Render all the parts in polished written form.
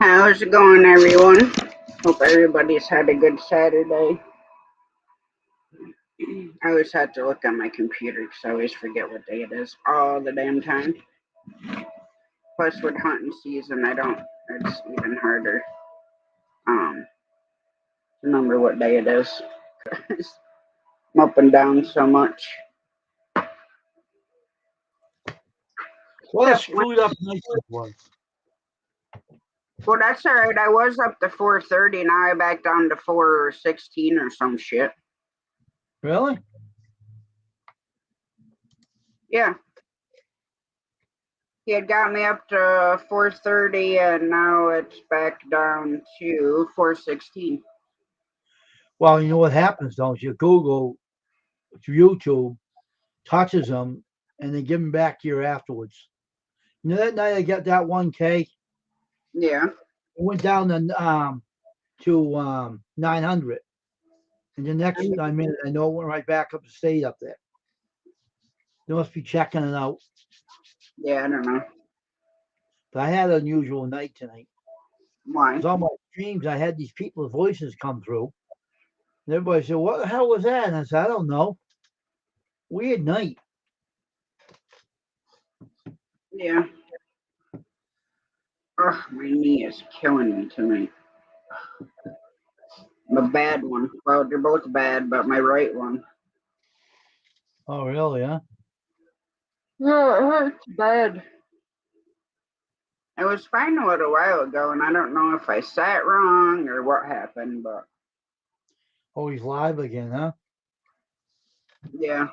How's it going, everyone? Hope everybody's had a good Saturday. I always have to look at my computer because I always forget what day it is all the damn time. Plus, with hunting season, it's even harder to remember what day it is. I'm up and down so much. What a screwed up night it was. Well, that's all right. I was up to 4:30. Now I back down to 4:16 or some shit. Really? Yeah. He had got me up to 4:30, and now it's back down to 4:16. Well, you know what happens though is you Google YouTube, touches them, and they give them back to you afterwards. You know that night I got that 1K? Yeah. It went down to 900. And the next minute I know it went right back up to stay up there. They must be checking it out. Yeah, I don't know. But I had an unusual night tonight. Why? Because all my streams, I had these people's voices come through. And everybody said, "What the hell was that?" And I said, "I don't know. Weird night." Yeah. Ugh, my knee is killing me tonight. The bad one. Well, they're both bad, but my right one. Oh, really, huh? Yeah, it hurts bad. It was fine a little while ago, and I don't know if I sat wrong or what happened, but Oh, he's live again, huh? yeah.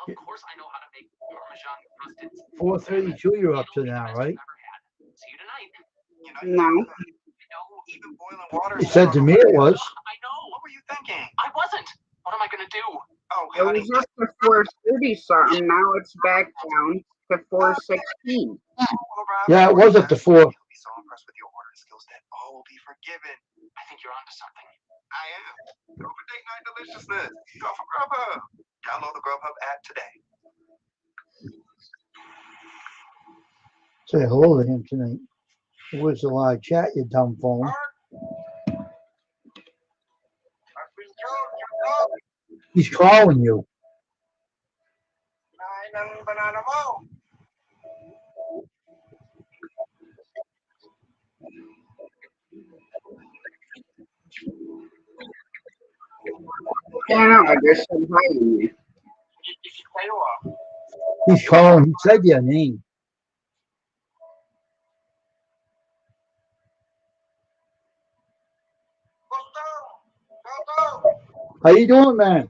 Of course I know how to make Parmesan crusted. 4:32 you're up to now, right? See you tonight. No. Even boiling water. He said to me it was. I know. What were you thinking? I wasn't. What am I gonna do? Oh, It was up to 4:30 something. Now it's back down to 4:16. Yeah, it was up to 4. You'll be so impressed with your ordering skills that all will be forgiven. I think you're onto something. I am. Go for date night deliciousness. Go for Grubhub. Download the Grubhub app today. Say hello to him tonight. Where's the live chat, you dumb phone? He's calling you. Yeah, no, I just said hi to you. He's calling. He said your name. How you doing, man?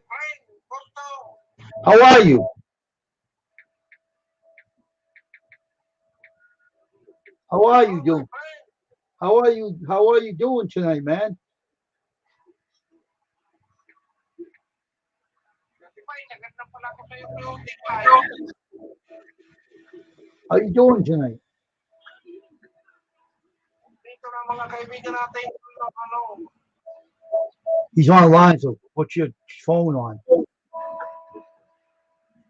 How are you? How are you doing? How are you doing tonight, man? How you doing tonight? He's online, so put your phone on.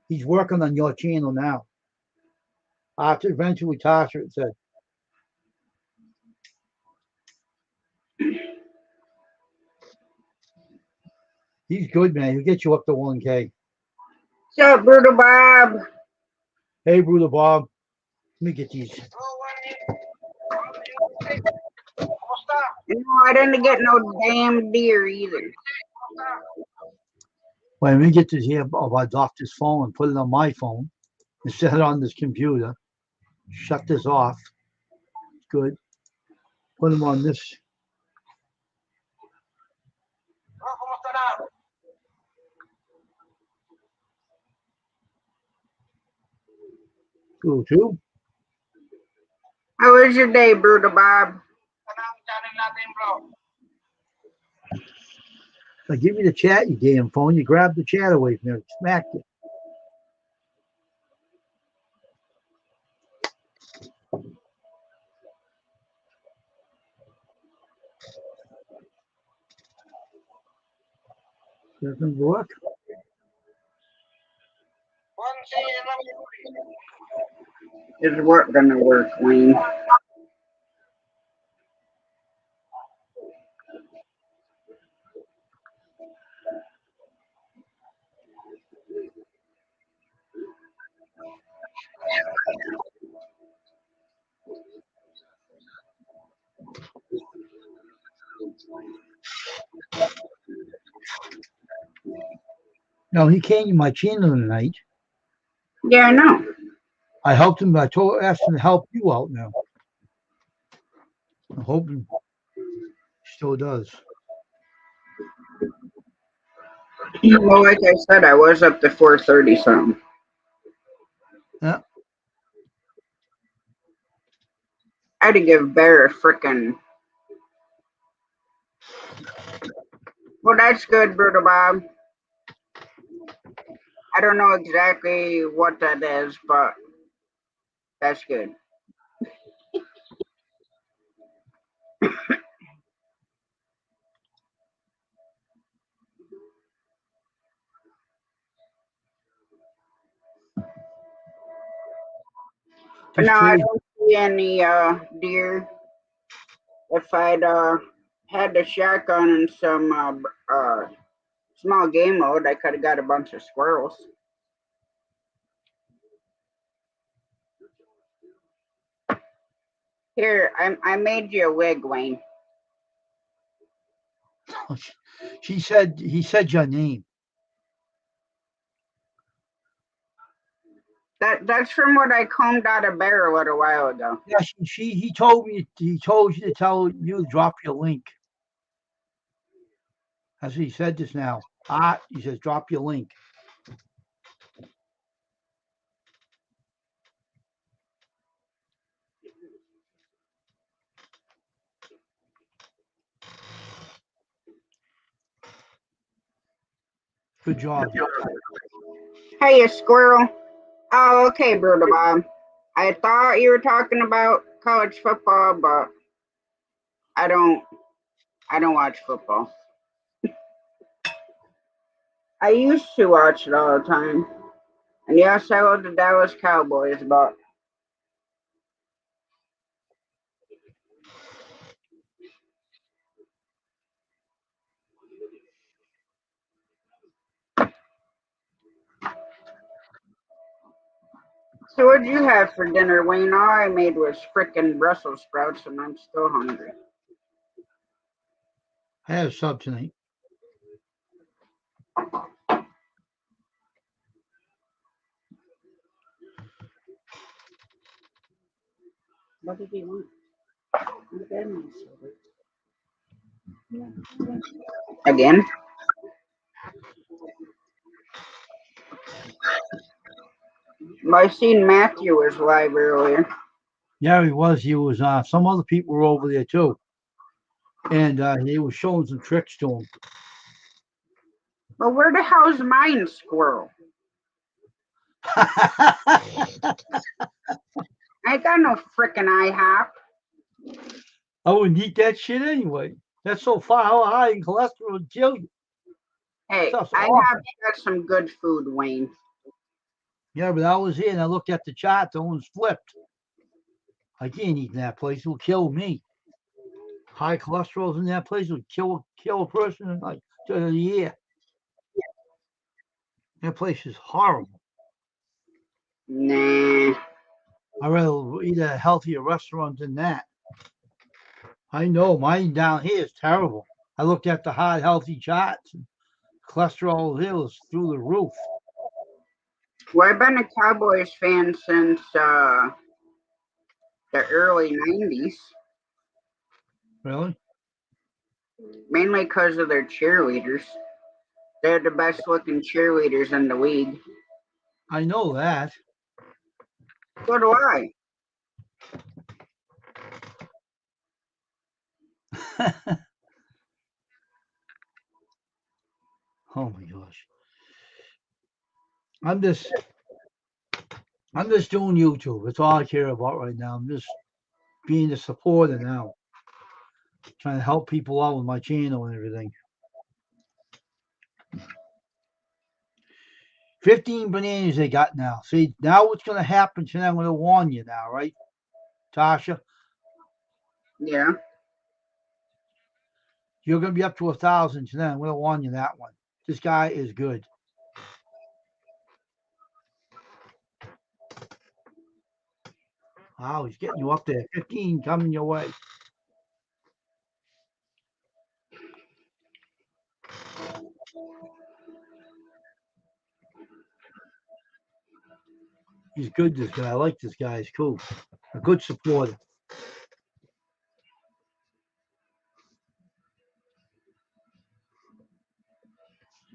He's working on your channel now. After eventually Tasha it said. He's good, man. He'll get you up to 1K. What's up, Brutal Bob? Hey, Brutal Bob. Let me get these. No, I didn't get no damn deer either. Wait, let me get this here off this phone and put it on my phone and set it on this computer. Shut this off. Good. Put them on this. Cool, too. How was your day, Brutal Bob? I give you the chat, you damn phone. You grabbed the chat away from me. Smacked it. Doesn't work. Is what gonna work, Wayne? No, he came to my channel tonight. Yeah, I know. I helped him. Asked him to help you out now. I'm hoping he still does. Well, like I said, I was up to 4:30 something. Yeah. I had to give Bear a frickin'. Well, that's good, Brutal Bob. I don't know exactly what that is, but that's good. But Just no, I crazy. don't see any deer. If I'd had the shotgun and some small game mode, I could have got a bunch of squirrels. Here, I made you a wig, Wayne. He said your name. That's from what I combed out of Bear a little while ago. Yeah, he told you to tell you to drop your link. That's what he said just now. He says drop your link. Good job. Hey, you squirrel. Oh, okay, Brutal Bob. I thought you were talking about college football, but I don't watch football. I used to watch it all the time. And yes, I love the Dallas Cowboys, but so what'd you have for dinner, Wayne? All I made was frickin' Brussels sprouts and I'm still hungry. I had a sub tonight. What did he want? Again? I seen Matthew was live earlier. Yeah, he was. He was. Some other people were over there too, and he was showing some tricks to him. But where the hell's mine, squirrel? I ain't got no frickin' IHOP. I wouldn't eat that shit anyway. That's so far high in cholesterol would kill you. Hey, Stuff's IHOP awful. got some good food, Wayne. Yeah, but I was here and I looked at the chart. The one's flipped. I can't eat in that place. It will kill me. High cholesterol's in that place would kill a person in like a year. That place is horrible. Nah. I'd rather eat at a healthier restaurant than that. I know mine down here is terrible. I looked at the hard healthy charts. And cholesterol here is through the roof. Well, I've been a Cowboys fan since the early 90s, Really? mainly because of their cheerleaders. They're the best looking cheerleaders in the league. I know that. So do I. Oh my gosh. I'm just doing YouTube. That's all I care about right now. I'm just being a supporter now. Trying to help people out with my channel and everything. 15 bananas they got now. See, now what's going to happen tonight? I'm going to warn you now, right, Tasha? Yeah. You're going to be up to 1,000 tonight. I'm going to warn you that one. This guy is good. Wow, he's getting you up there. 15 coming your way. He's good, this guy. I like this guy. He's cool. A good supporter.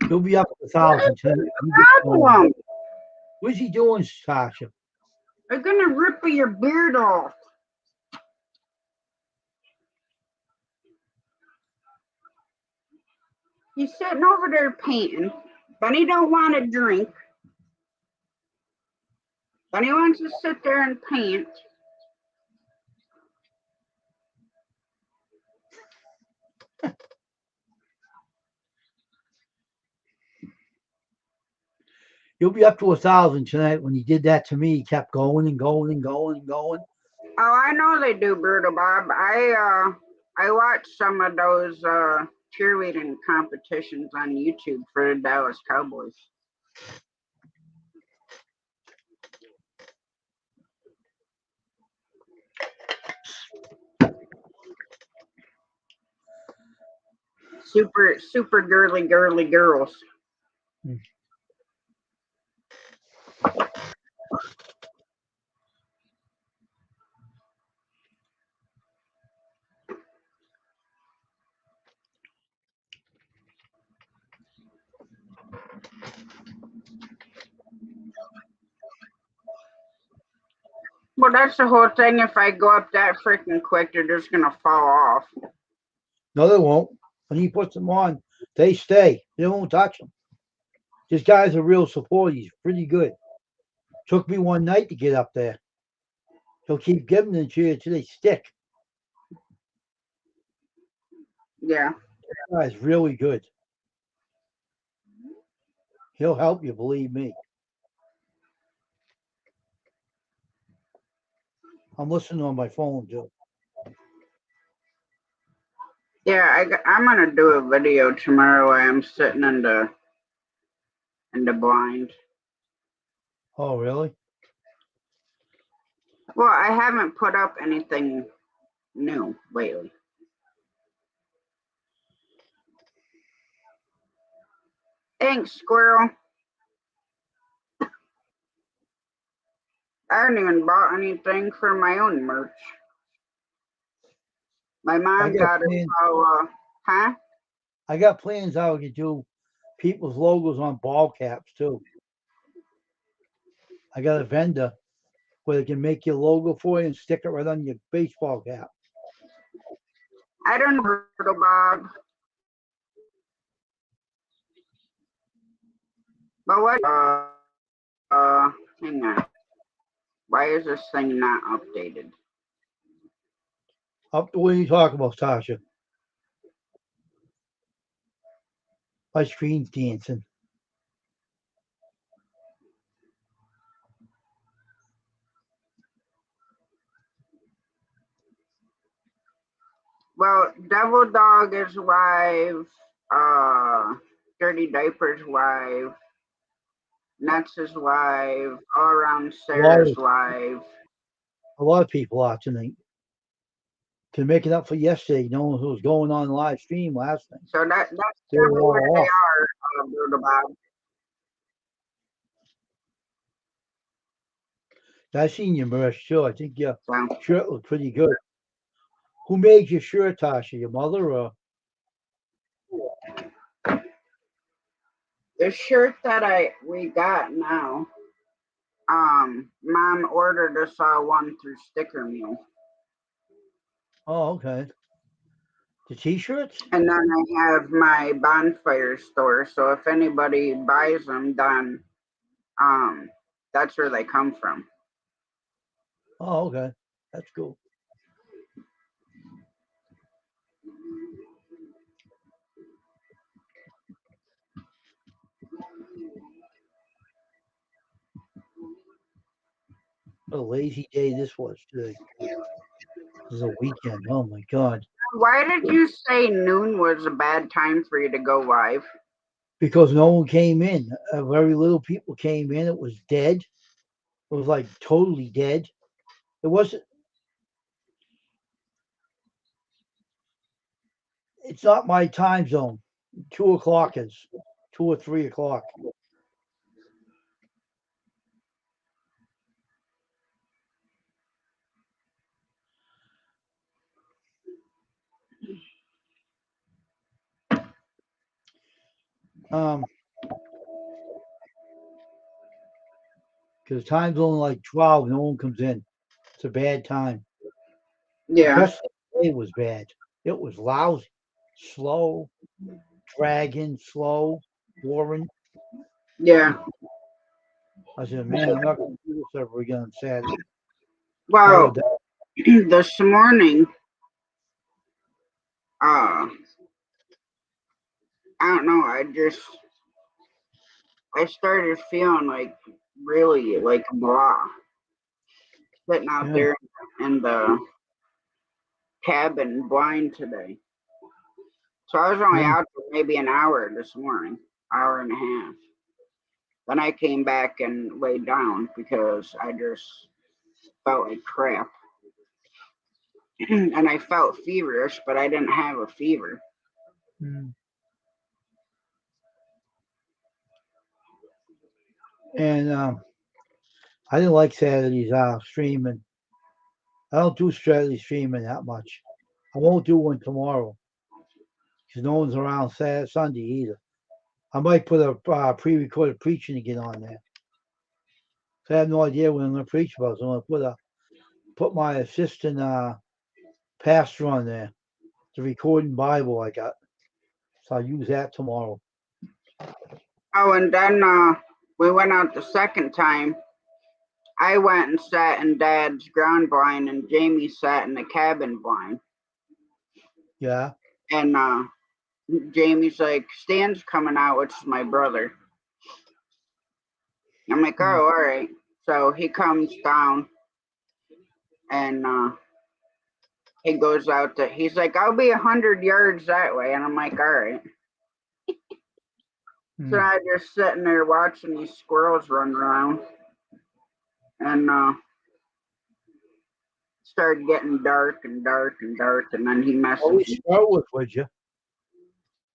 He'll be up to What is 1,000 tonight. the He gets going. problem? What's he doing, Tasha? They're gonna rip your beard off. He's sitting over there painting. Then he don't want to drink. Then he wants to sit there and paint. He'll be up to 1,000 tonight. When he did that to me, he kept going and going and going and going. Oh, I know they do, Brutal Bob. I watched some of those cheerleading competitions on YouTube for the Dallas Cowboys. Super girly girls. Well, that's the whole thing. If I go up that freaking quick, they're just gonna fall off. No, they won't. When he puts them on, they stay. They won't touch them. This guy's a real support. He's pretty good. Took me one night to get up there. He'll keep giving them to you until they stick. Yeah. This guy's really good. He'll help you, believe me. I'm listening on my phone too. Yeah, I'm gonna do a video tomorrow where I'm sitting in the blind. Oh, really? Well, I haven't put up anything new lately. Thanks, squirrel. I haven't even bought anything for my own merch. My I mom got got it. plans. So, huh? I got plans how we could do people's logos on ball caps too. I got a vendor where they can make your logo for you and stick it right on your baseball cap. I don't know, Brutal Bob. But what? Hang on. Why is this thing not updated? What are you talking about, Tasha? My screen's dancing. Well, Devil Dog is live. Dirty Diapers live. Nuts is live. All Around Sarah's live. A lot of people are tonight. To make it up for yesterday, knowing who was going on live stream last night. So that's They were probably where all they off. are, Brutal Bob. I seen your merch too. I think your So, shirt looked pretty good. Who made your shirt, Tasha? Your mother or? the shirt that we got now, Mom ordered us all one through Sticker Mule. Oh, okay. The t-shirts? And then I have my bonfire store. So if anybody buys them, then that's where they come from. Oh, okay. That's cool. What a lazy day this was today. This is a weekend. Oh my God. Why did you say noon was a bad time for you to go live? Because no one came in. Very little people came in. It was dead. It was like totally dead. It wasn't. It's not my time zone. 2 o'clock is 2 or 3 o'clock. Um, because time's only like 12, no one comes in. It's a bad time. Yeah, Especially today was bad. It was lousy, slow, dragging, slow, boring. yeah. I said, man, I'm not going to do this ever again on Saturday. Never Well, done. this morning, uh, I don't know. I started feeling like really like blah, sitting out Yeah. there in the cabin blind today. So I was only Yeah. out for maybe an hour this morning, hour and a half. Then I came back and laid down because I just felt like crap. And I felt feverish, but I didn't have a fever. Mm. And I didn't like Saturday's streaming. I don't do Saturday streaming that much. I won't do one tomorrow because no one's around Saturday, Sunday either. I might put a pre-recorded preaching again on there. So I have no idea what I'm going to preach about. So I'm going to put my assistant pastor on there, the recording Bible I got. So I'll use that tomorrow. Oh, and then we went out the second time. I went and sat in Dad's ground blind, and Jamie sat in the cabin blind. Yeah. And Jamie's like, Stan's coming out, which is my brother. I'm like, oh, Mm. all right. So he comes down and he goes out to, he's like, I'll be 100 yards that way. And I'm like, all right. So Mm. I just sitting there watching these squirrels run around. And started getting dark and dark and dark. And then he At least messaged me. Squirrel was with you. At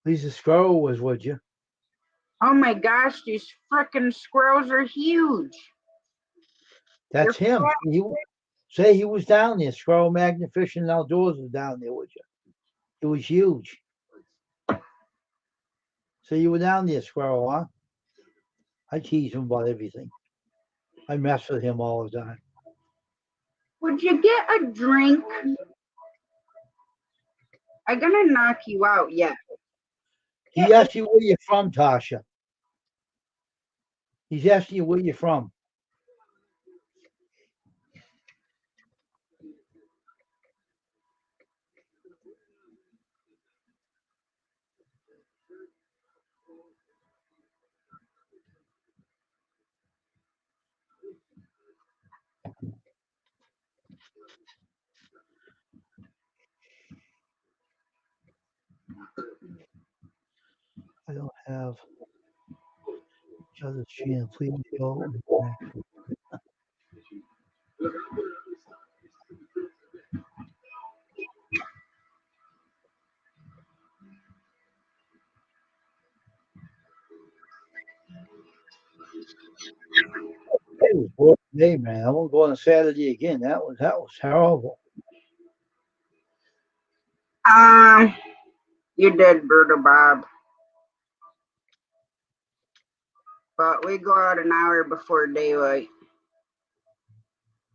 least the Squirrel was with you. Oh my gosh, these freaking squirrels are huge. They're That's him. Say he was down there. Squirrel Magnificent Outdoors was down there with you. It was huge. So you were down there, Squirrel, huh? I tease him about everything. I mess with him all the time. Would you get a drink? I'm gonna knock you out yet. He asked you where you're from, Tasha. He's asking you where you're from. I don't have each other's channel. Please go. It was boring day, man. I won't go on a Saturday again. That was horrible. Um, you did, Brutal Bob. But we go out an hour before daylight.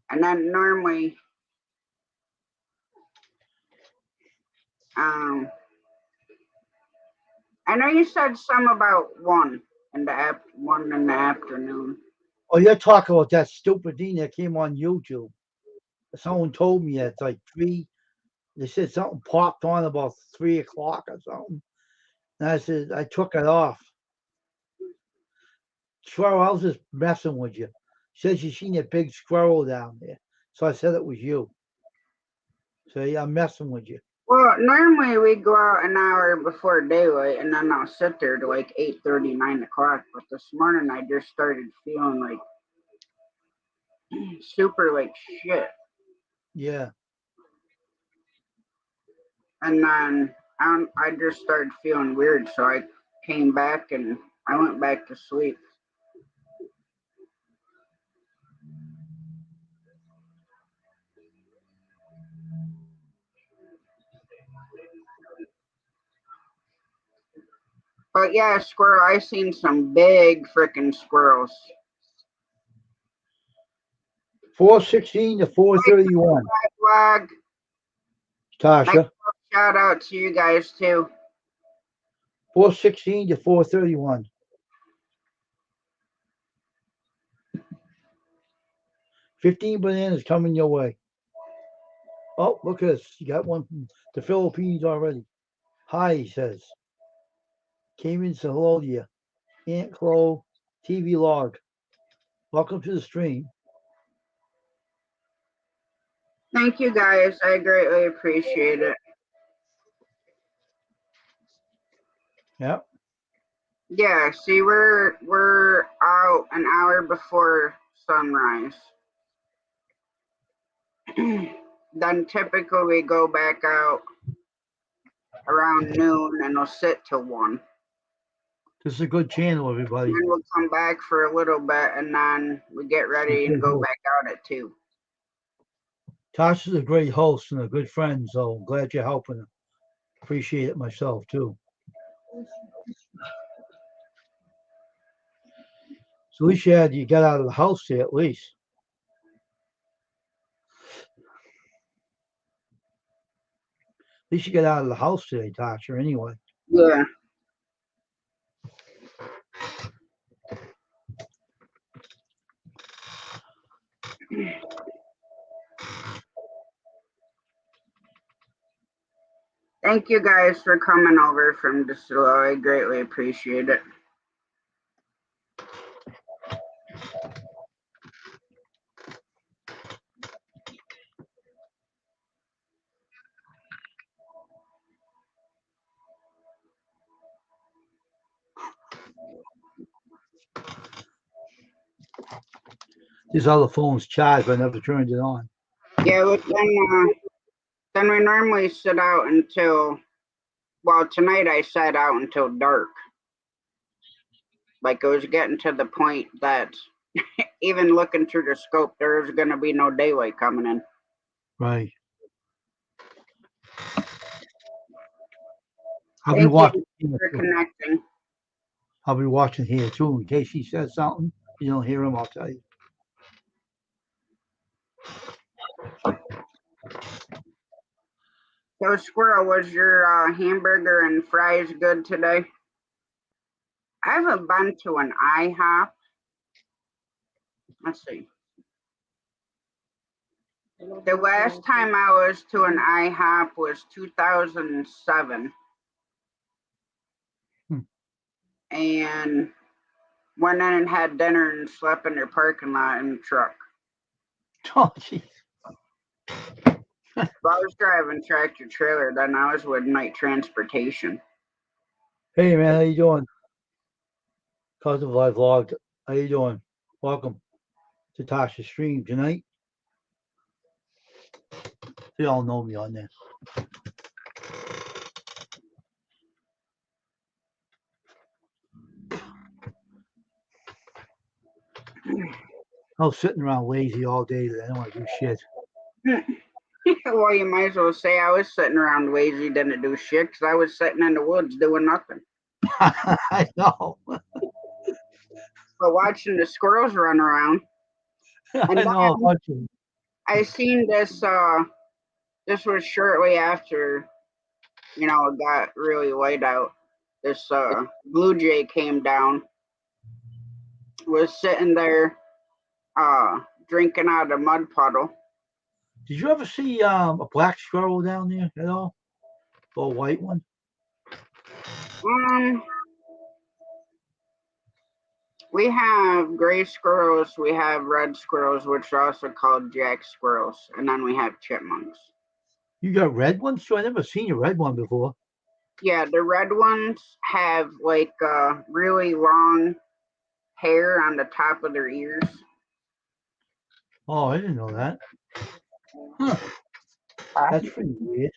And then normally, um, I know you said some about one in the afternoon. Oh, you're talking about that stupid thing that came on YouTube. Someone told me it's like three. They said something popped on about 3 o'clock or something. And I said, I took it off. Squirrel, I was just messing with you. She said she seen a big squirrel down there. So I said it was you. So yeah, I'm messing with you. Well, normally we go out an hour before daylight, and then I'll sit there to like 8:30, 9 o'clock. But this morning I just started feeling like super like shit. Yeah. And then I just started feeling weird, so I came back and I went back to sleep. But yeah, squirrel. I seen some big freaking squirrels. 416 to 431. Flag. Tasha. Shout out to you guys too. 416 to 431. 15 bananas coming your way. Oh, look at this. You got one from the Philippines already. Hi, he says. Came in, said hello to you. Aunt Chloe, TV log. Welcome to the stream. Thank you guys. I greatly appreciate it. Yep. Yeah, see, we're out an hour before sunrise. Then typically we go back out around noon and we'll sit till 1. This is a good channel, everybody. Then we'll come back for a little bit and then we get ready and go back out at 2. Tasha's a great host and a good friend, so I'm glad you're helping her. Appreciate it myself, too. So at least you got out of the house there, at least. At least you got out of the house today, Tasha, anyway. Yeah. Thank you guys for coming over from Distilo. I greatly appreciate it. This other phone's charged, but I never turned it on. Yeah, then we normally sit out until, well, tonight I sat out until dark. Like it was getting to the point that even looking through the scope, there was going to be no daylight coming in. Right. I'll be Thank watching you here for too. connecting. I'll be watching here too in case he says something. You don't hear him, I'll tell you. So, Squirrel, was your hamburger and fries good today? I haven't been to an IHOP. Let's see. The last time I was to an IHOP was 2007. And went in and had dinner and slept in their parking lot in the truck. Oh, jeez. I was driving tractor trailer, then I was with night transportation. Hey, man, how you doing? Cousin Live Vlog. How you doing? Welcome to Tasha's stream tonight. They all know me on there. I was sitting around lazy all day today. I don't want to do shit. Well, you might as well say I was sitting around lazy, didn't do shit, because I was sitting in the woods doing nothing. I know. But watching the squirrels run around. I know a bunch of them. I seen this, this was shortly after, it got really light out. This blue jay came down, was sitting there drinking out of a mud puddle. Did you ever see a black squirrel down there at all? Or a white one? We have gray squirrels, we have red squirrels, which are also called jack squirrels, and then we have chipmunks. You got red ones? So I never seen a red one before. Yeah, the red ones have like really long hair on the top of their ears. Oh, I didn't know that. Huh. That's pretty weird.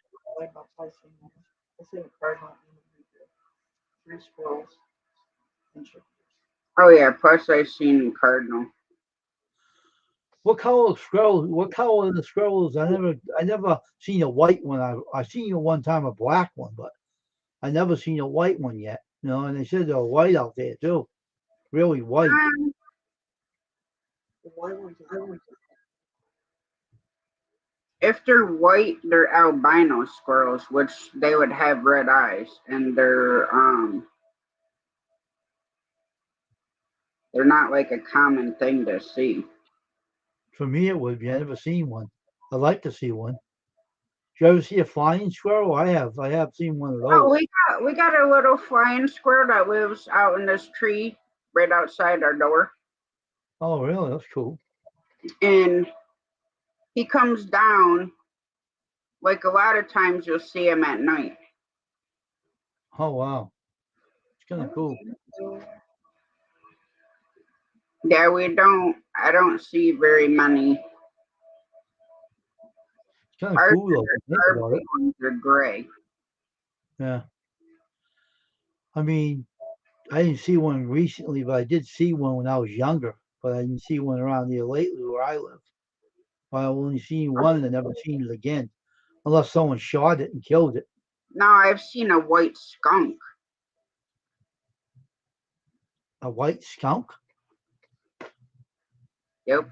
Oh yeah, plus I seen cardinal. What color of squirrels? What color are the squirrels? I never seen a white one. I seen one time a black one, but I never seen a white one yet. and they said they were white out there too, really white. Um, if they're white, they're albino squirrels, which they would have red eyes, and they're not like a common thing to see. For me, it would be. I never seen one. I'd like to see one. Did you ever see a flying squirrel? I have. I have seen one of Oh, those. we got a little flying squirrel that lives out in this tree right outside our door, Oh, really? That's cool. and he comes down. Like a lot of times, you'll see him at night. Oh, wow. It's kind of cool. Yeah, we don't. I don't see very many. It's kind of Our cool though, if you think our about big it. ones are gray. Yeah. I mean, I didn't see one recently, but I did see one when I was younger. But I didn't see one around here lately where I live. I've only seen one and I never seen it again, unless someone shot it and killed it. Now I've seen a white skunk. A white skunk? Yep.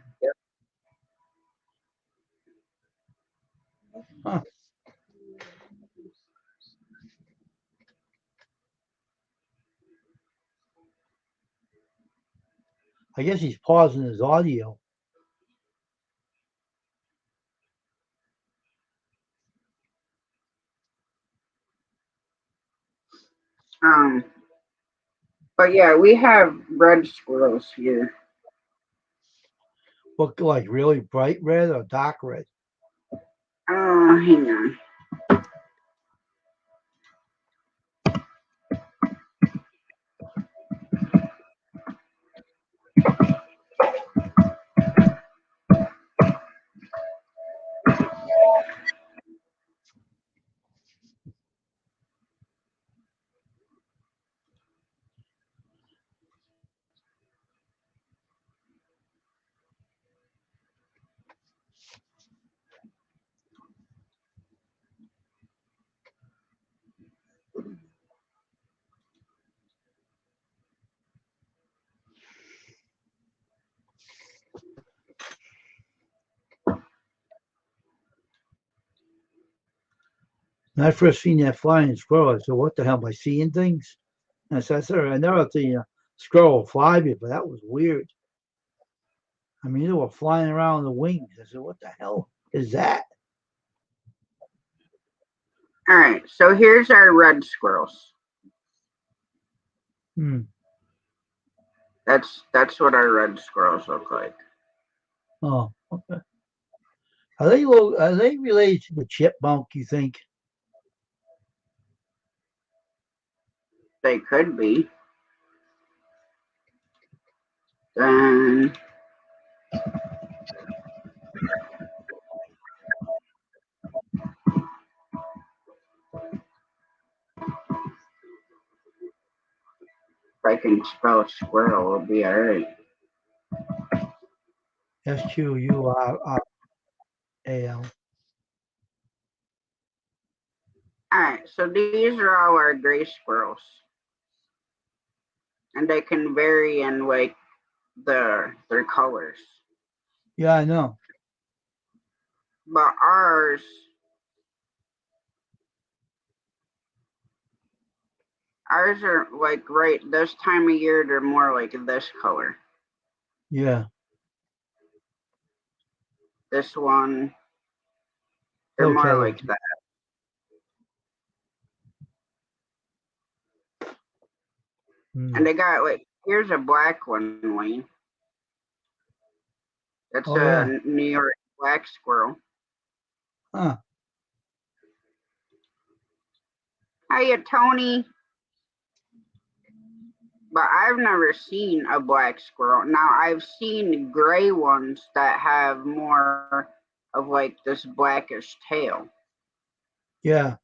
Huh. I guess he's pausing his audio. Um. But yeah, we have red squirrels here. Look like really bright red or dark red. Oh, hang on. When I first seen that flying squirrel, I said, "What the hell? Am I seeing things?" And I said, "Sir, I never seen a squirrel fly before. That was weird." I mean, they were flying around the wings. I said, "What the hell is that?" All right. So here's our red squirrels. Hmm. That's what our red squirrels look like. Oh, okay. Are they related to the chipmunk? You think? They could be. Then if I can spell squirrel, it'll be all right. SQURRAL. All right. So these are all our gray squirrels, and they can vary in like their colors. Yeah, I know. But ours are like right this time of year. They're more like this color. Yeah. This one, they're more Okay. like that. And Hmm. they got like here's a black one, Wayne. That's Oh a yeah. New York black squirrel. Huh. Hiya, Tony. But I've never seen a black squirrel. Now I've seen gray ones that have more of like this blackish tail. Yeah.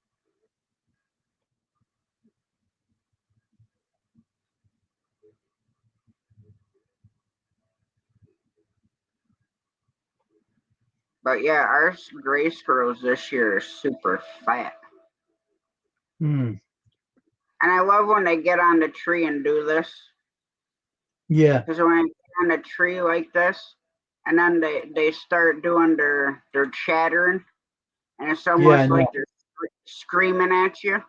But yeah, our gray squirrels this year are super fat. Hmm. And I love when they get on the tree and do this. Yeah, Because when I get on a tree like this, and then they start doing their chattering, and it's yeah, I almost know. like they're screaming at you.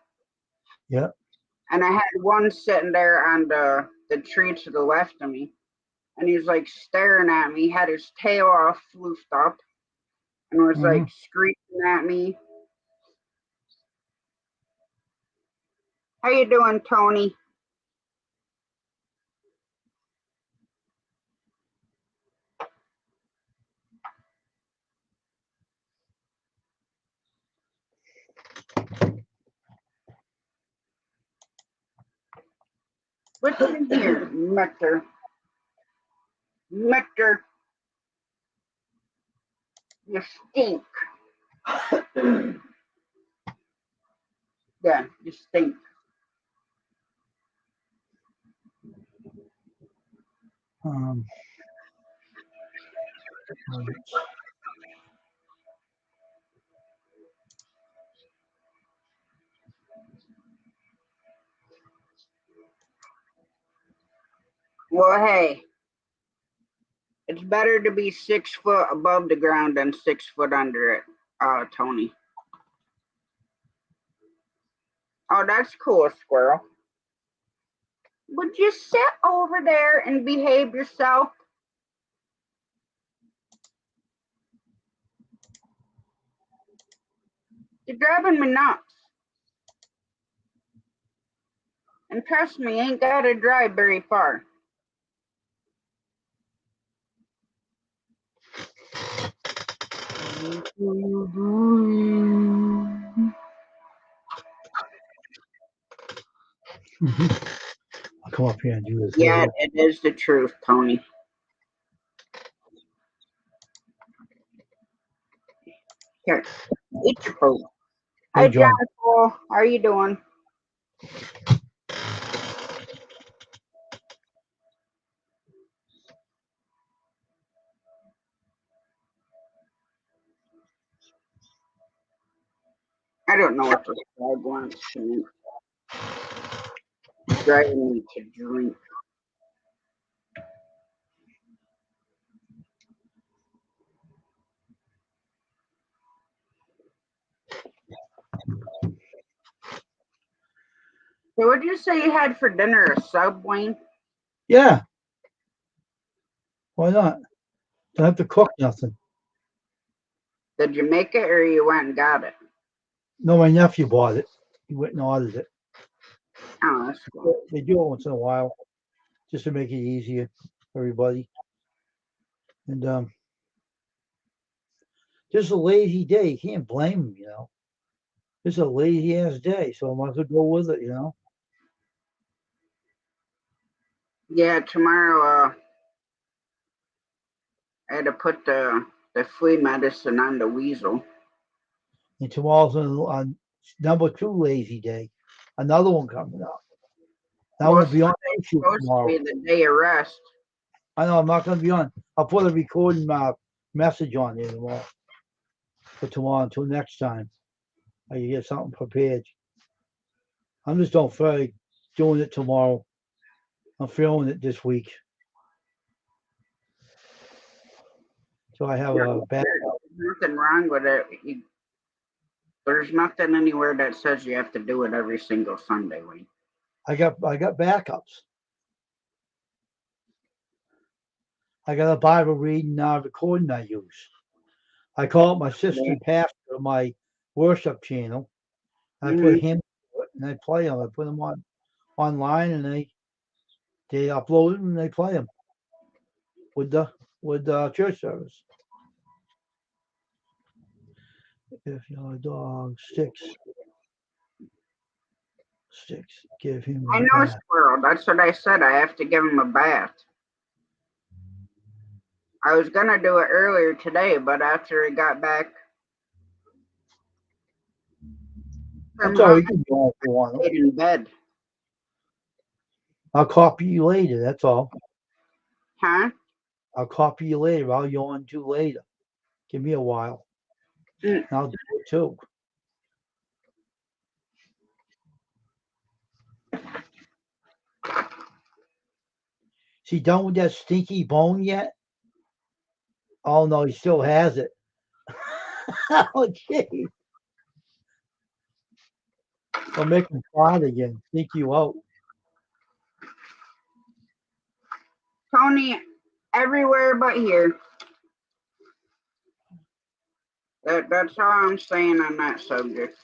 Yeah. And I had one sitting there on the tree to the left of me, and he was like staring at me. He had his tail all floofed up, and was Hmm. like screaming at me. How you doing, Tony? What's in here, Mister? Mister, you stink. Yeah, you stink. Um, Well, hey, it's better to be 6 foot above the ground than 6 foot under it, Tony. Oh, that's cool, squirrel. Would you sit over there and behave yourself? You're driving me nuts. And trust me, you ain't gotta drive very far. I'll come up here and do this Yeah, later. it is the truth, Tony. Here, eat your food. Hey, Hi, John John. Paul. How are you doing? I don't know what this dog wants to driving me to drink. So what did you say you had for dinner? A sub, Wayne? Yeah, why not? Don't have to cook nothing. Did you make it or you went and got it? No, my nephew bought it. He went and ordered it. Oh, that's cool. They do it once in a while, just to make it easier for everybody. And just a lazy day. You can't blame him, you know. It's a lazy ass day, so I might as well go with it, you know. Yeah, tomorrow I had to put the flea medicine on the weasel. And tomorrow's on number 2 lazy day. Another one coming up. That Well, won't be on Sunday's YouTube supposed to tomorrow. be the day of rest. I know I'm not going to be on. I'll put a recording message on there tomorrow for tomorrow until next time. I can get something prepared. I'm just don't feel like doing it tomorrow. I'm feeling it this week. So I have a bad. There's nothing wrong with it. There's nothing anywhere that says you have to do it every single Sunday, Wayne. I got backups. I got a Bible reading recording I use. I call it my assistant pastor of my worship channel. I put him and I play them. I put them on online and they upload them and they play them with the church service. If your dog sticks, give him I a know, bath. squirrel. That's what I said. I have to give him a bath. I was gonna do it earlier today, but after he got back from That's all home, you can do if you want. I stayed in bed. I'll copy you later. That's all. Huh? I'll copy you later. I'll yawn to later. Give me a while. Mm. And I'll do it too. Is he done with that stinky bone yet? Oh no, he still has it. Oh gee. I'll make him fart again. Sneak you out. Tony, everywhere but here. That's all I'm saying on that subject.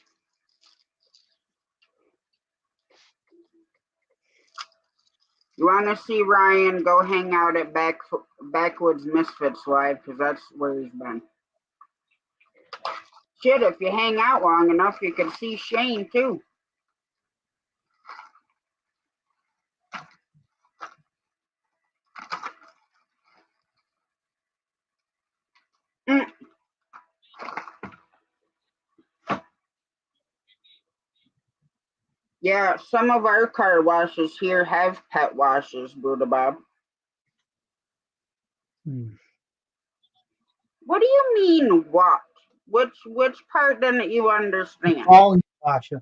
You want to see Ryan? Go hang out at Backwoods Misfits Live because that's where he's been. Shit, if you hang out long enough, you can see Shane too. Mm. Yeah, some of our car washes here have pet washes, Buddha Bob. What do you mean, what? Which part didn't you understand? Calling you, Sasha.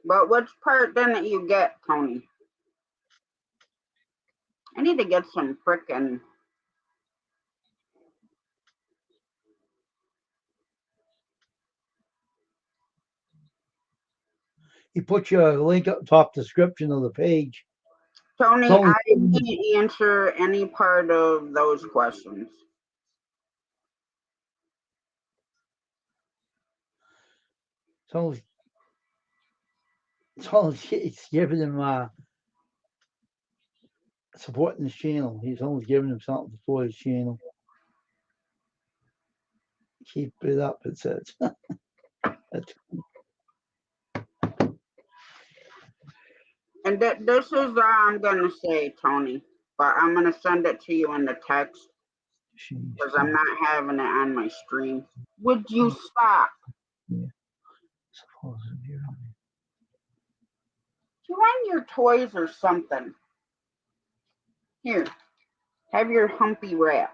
But which part didn't you get, Tony? I need to get some frickin'. He put your link up top description of the page. Tony, Tony, I didn't answer any part of those questions. Tony's giving him supporting his channel. He's almost giving him something to support his channel. Keep it up, it says. And this is all I'm gonna say, Tony. But I'm gonna send it to you in the text because I'm not having it on my stream. Would you stop? Yeah. You want your toys or something? Here, have your humpy rat.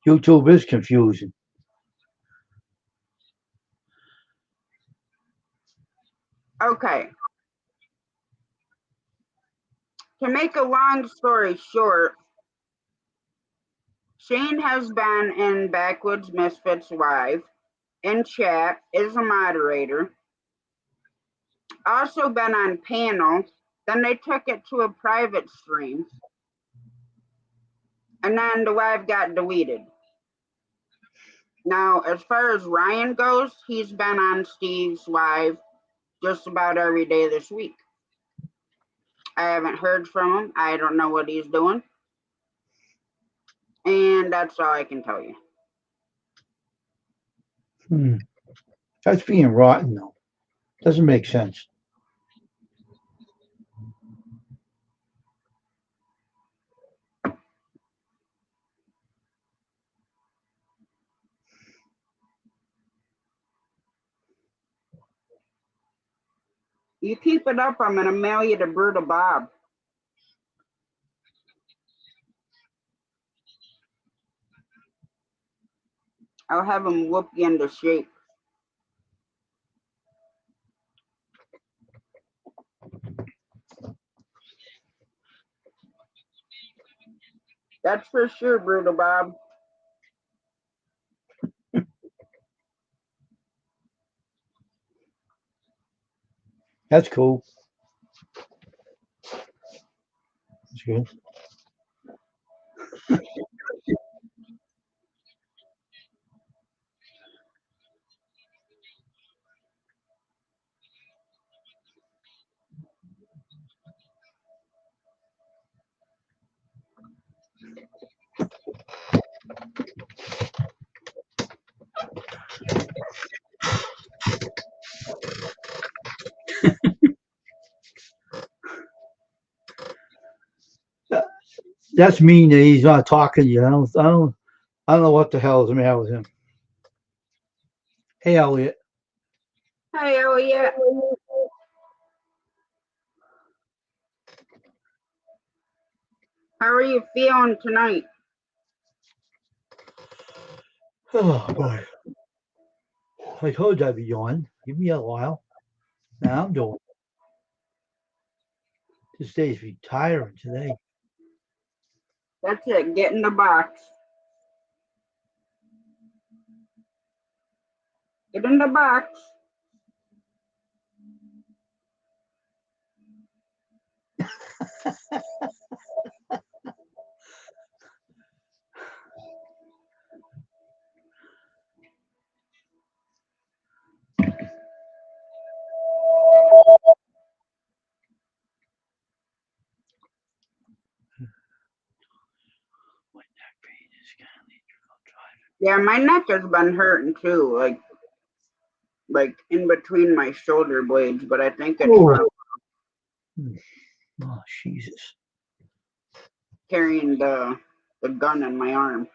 YouTube is confusing. Okay. To make a long story short, Shane has been in Backwoods Misfits Live, in chat, is a moderator, also been on panel, then they took it to a private stream, and then the live got deleted. Now, as far as Ryan goes, he's been on Steve's live just about every day this week. I haven't heard from him. I don't know what he's doing. And that's all I can tell you. That's being rotten, though. Doesn't make sense. You keep it up, I'm going to mail you to Berta Bob. I'll have him whoop you into shape. That's for sure, Berta Bob. That's cool. That's good. That's mean that he's not talking to you. I don't know what the hell is the matter with him. Hey, Elliot. Hi, Elliot. How are you feeling tonight? Oh boy. I told you I'd be yawning. Give me a while. Now I'm doing. This day's retiring today. That's it. Get in the box. Get in the box. My neck pain is kindly driving. Yeah, my neck has been hurting too, like in between my shoulder blades, but I think it's Oh, from oh, Jesus. carrying the gun in my arm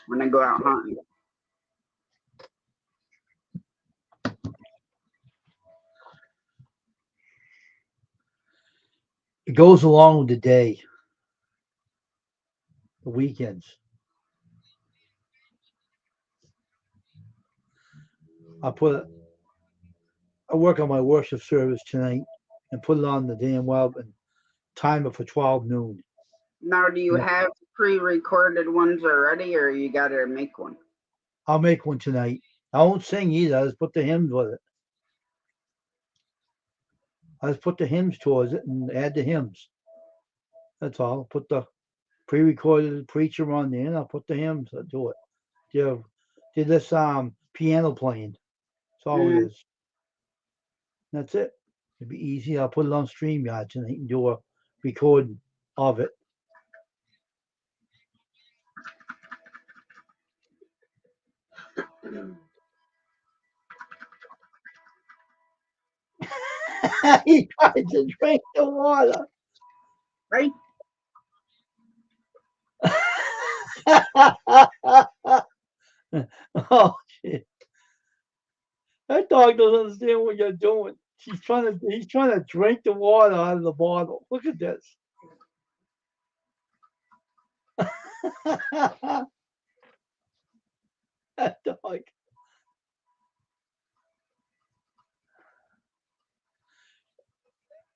when I go out hunting. It goes along with the day, the weekends. I put I work on my worship service tonight and put it on the damn web and time it for 12 noon. Now, do you Yeah. have pre-recorded ones already, or you gotta make one? I'll make one tonight. I won't sing either. I just put the hymns with it. I just put the hymns towards it and add the hymns. That's all. Put the pre-recorded preacher on there and I'll put the hymns. I'll do it. Yeah, did this piano playing. That's all it Mm, is. That's it. It'd be easy. I'll put it on StreamYard tonight and do a recording of it. He tried to drink the water. right? Oh shit! That dog doesn't understand what you're doing. He's trying to drink the water out of the bottle. Look at this. That dog.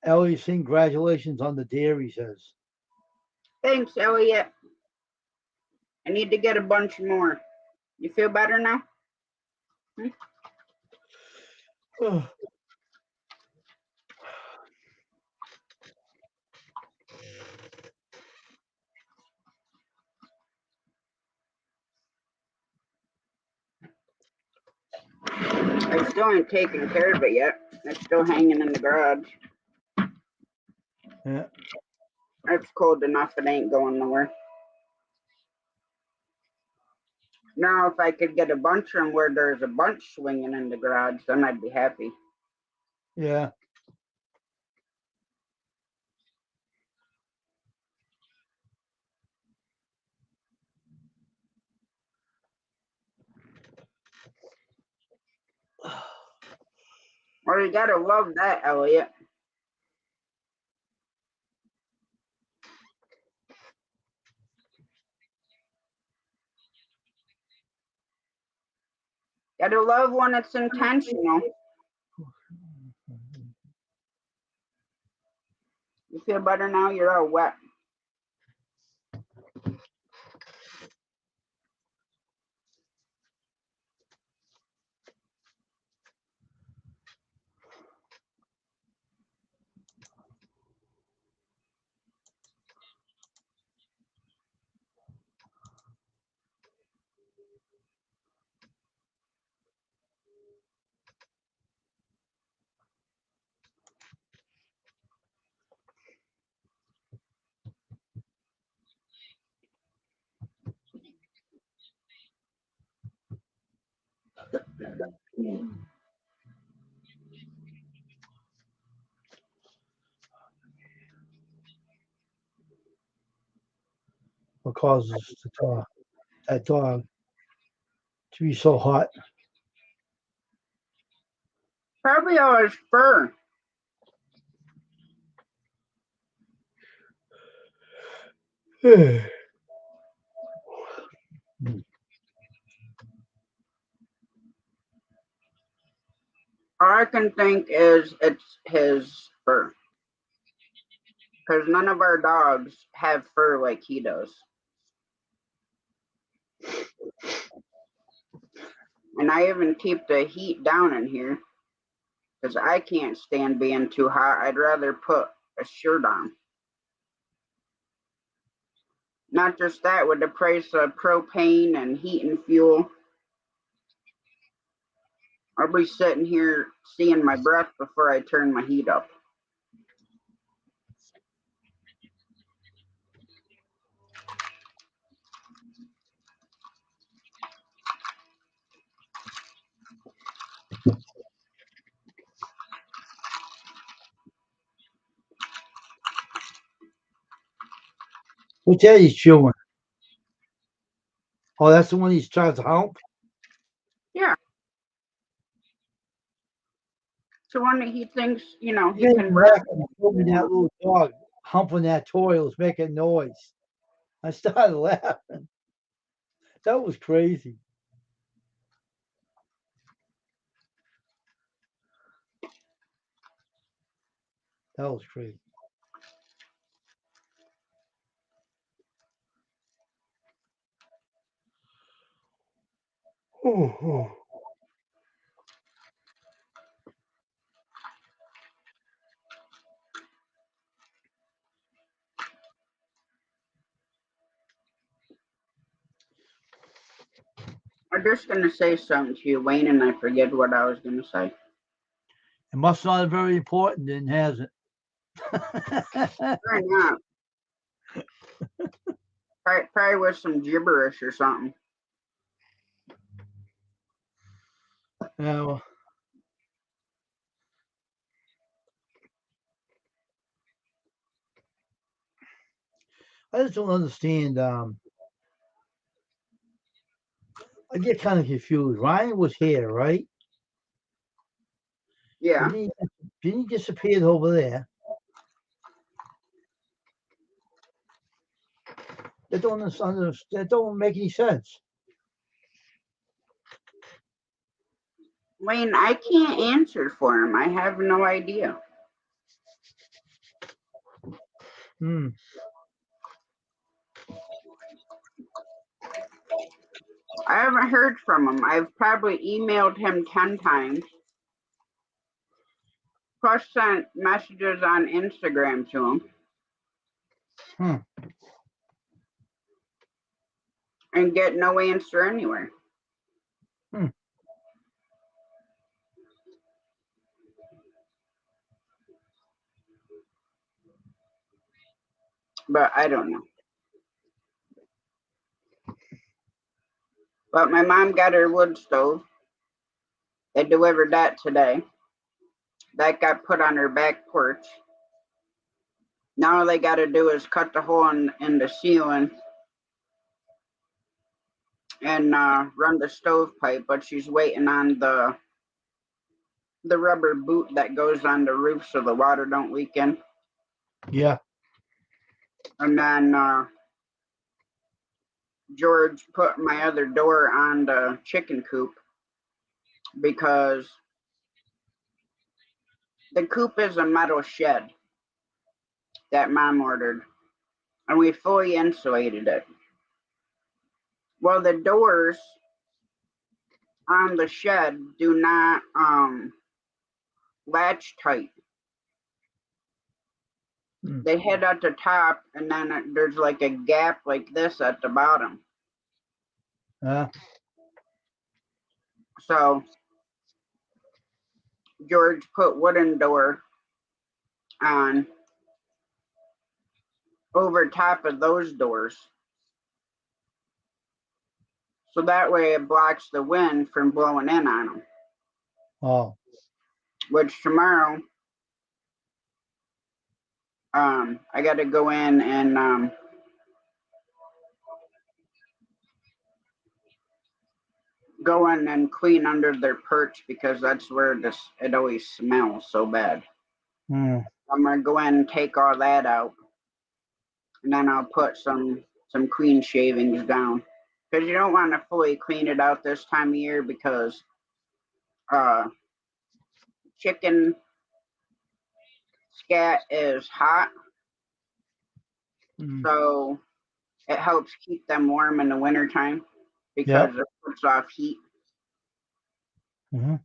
Ellie, congratulations on the deer, he says. Thanks, Elliot. I need to get a bunch more. You feel better now? Hmm? I still ain't taken care of it yet. It's still hanging in the garage. Yeah. It's cold enough. It ain't going nowhere. Now, if I could get a bunch from where there's a bunch swinging in the garage, then I'd be happy. Yeah. Well, you gotta love that, Elliot. Gotta love when it's intentional. You feel better now? You're all wet. what causes that dog to be so hot. Probably all his fur. All I can think is it's his fur. Because none of our dogs have fur like he does. And I even keep the heat down in here because I can't stand being too hot. I'd rather put a shirt on. Not just that, with the price of propane and heat and fuel, I'll be sitting here seeing my breath before I turn my heat up. What's that he's chewing? Oh, that's the one he's trying to hump? Yeah. So one that he thinks, he Yeah, can laughing. He told me that little dog humping that toy was making noise. I started laughing. That was crazy. That was crazy. Oh. I'm just going to say something to you, Wayne, and I forget what I was going to say. It must not have very important, then, has it? Why not? Probably with some gibberish or something. Yeah, well, I just don't understand. I get kind of confused. Ryan was here, right? Yeah. Then he disappeared over there. That don't make any sense. Wayne, I can't answer for him. I have no idea. Hmm. I haven't heard from him. I've probably emailed him 10 times, plus sent messages on Instagram to him, Hmm. and get no answer anywhere. Hmm. But I don't know. But my mom got her wood stove. They delivered that today. That got put on her back porch. Now all they got to do is cut the hole in the ceiling and run the stovepipe. But she's waiting on the rubber boot that goes on the roof so the water don't leak in. Yeah. And then George put my other door on the chicken coop because the coop is a metal shed that mom ordered, and we fully insulated it. Well, the doors on the shed do not latch tight. Hmm. They hit at the top, and then there's like a gap like this at the bottom. So George put wooden door on over top of those doors. So that way it blocks the wind from blowing in on them. Oh. Which tomorrow, I got to go in and go in and clean under their perch because that's where it always smells so bad. Hmm. I'm gonna go in and take all that out, and then I'll put some clean shavings down because you don't want to fully clean it out this time of year because uh chicken scat is hot, Hmm. so it helps keep them warm in the wintertime because it puts off heat. Mm-hmm.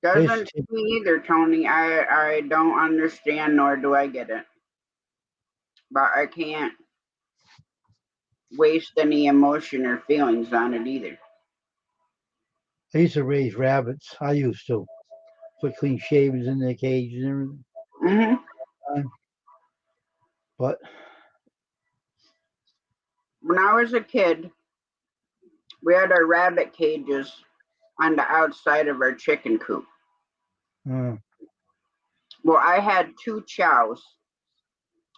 Doesn't me either, Tony. I don't understand nor do I get it. But I can't waste any emotion or feelings on it either. I used to raise rabbits. I used to put clean shavings in their cages and everything. hmm But When I was a kid, we had our rabbit cages on the outside of our chicken coop. uh, Well, I had two chows.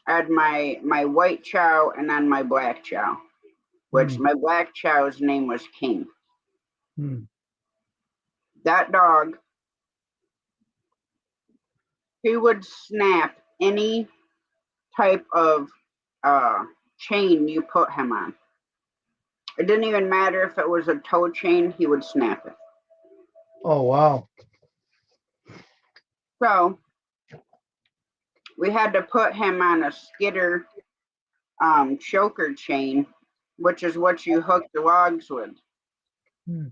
I had my white chow and then my black chow, which hmm, my black chow's name was King. hmm. That dog, he would snap any type of uh, chain you put him on. It didn't even matter if it was a tow chain, he would snap it. Oh wow. So we had to put him on a skidder choker chain, which is what you hook the logs with. Hmm.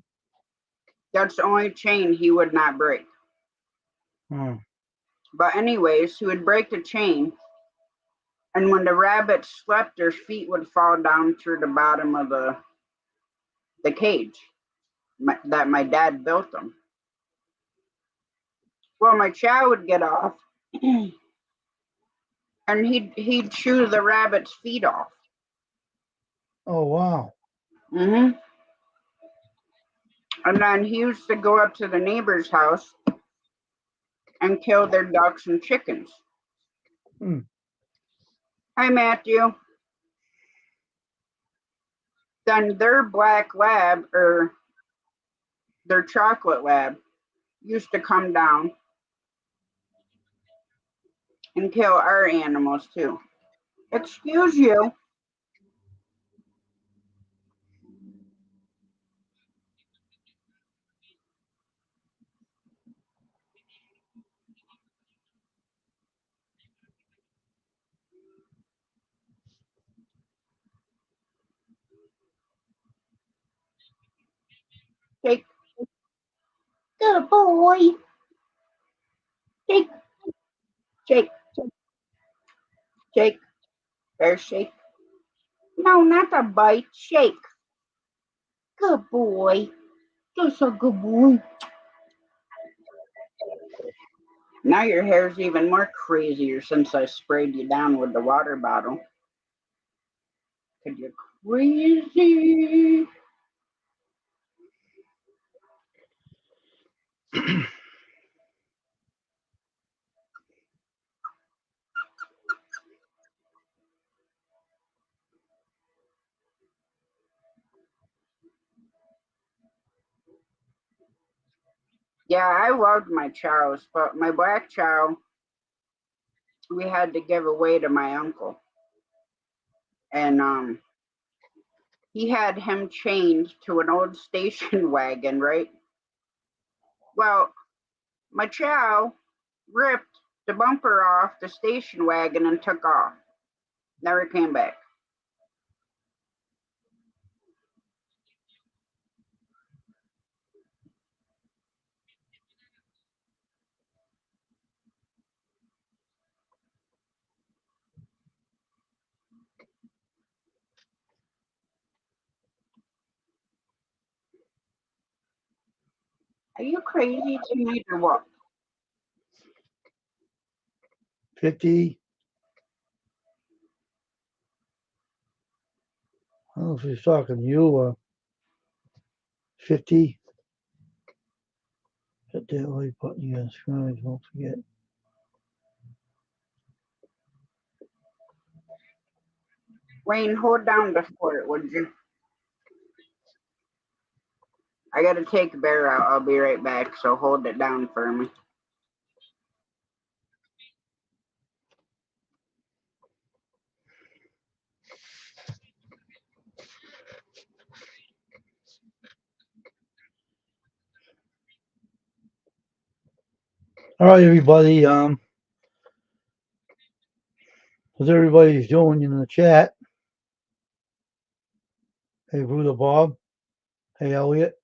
That's the only chain he would not break. Hmm. But anyways, he would break the chain, and when the rabbits slept, their feet would fall down through the bottom of the cage that my dad built them. Well, my chow would get off, and he'd chew the rabbit's feet off. Oh wow. hmm And then he used to go up to the neighbor's house and kill their ducks and chickens. Hmm. Hi, Matthew. Then their black lab or their chocolate lab used to come down and kill our animals too. Excuse you. Shake. Good boy. Shake, shake, shake. Bear shake. No, not a bite. Shake. Good boy. Just a good boy. Now your hair's even more crazier since I sprayed you down with the water bottle. Cause you're crazy. Yeah, I loved my chows, but my black chow we had to give away to my uncle, and he had him chained to an old station wagon, right? Well, my chow ripped the bumper off the station wagon and took off. Never came back. Are you crazy tonight or what? 50. I don't know if he's talking to you or 50. Hit that like button again. Don't forget. Wayne, hold down the fort, would you? gotta take a bear out. I'll be right back, so hold it down for me. All right, everybody. How's everybody's doing in the chat? Hey, Bruder Bob. Hey, Elliot.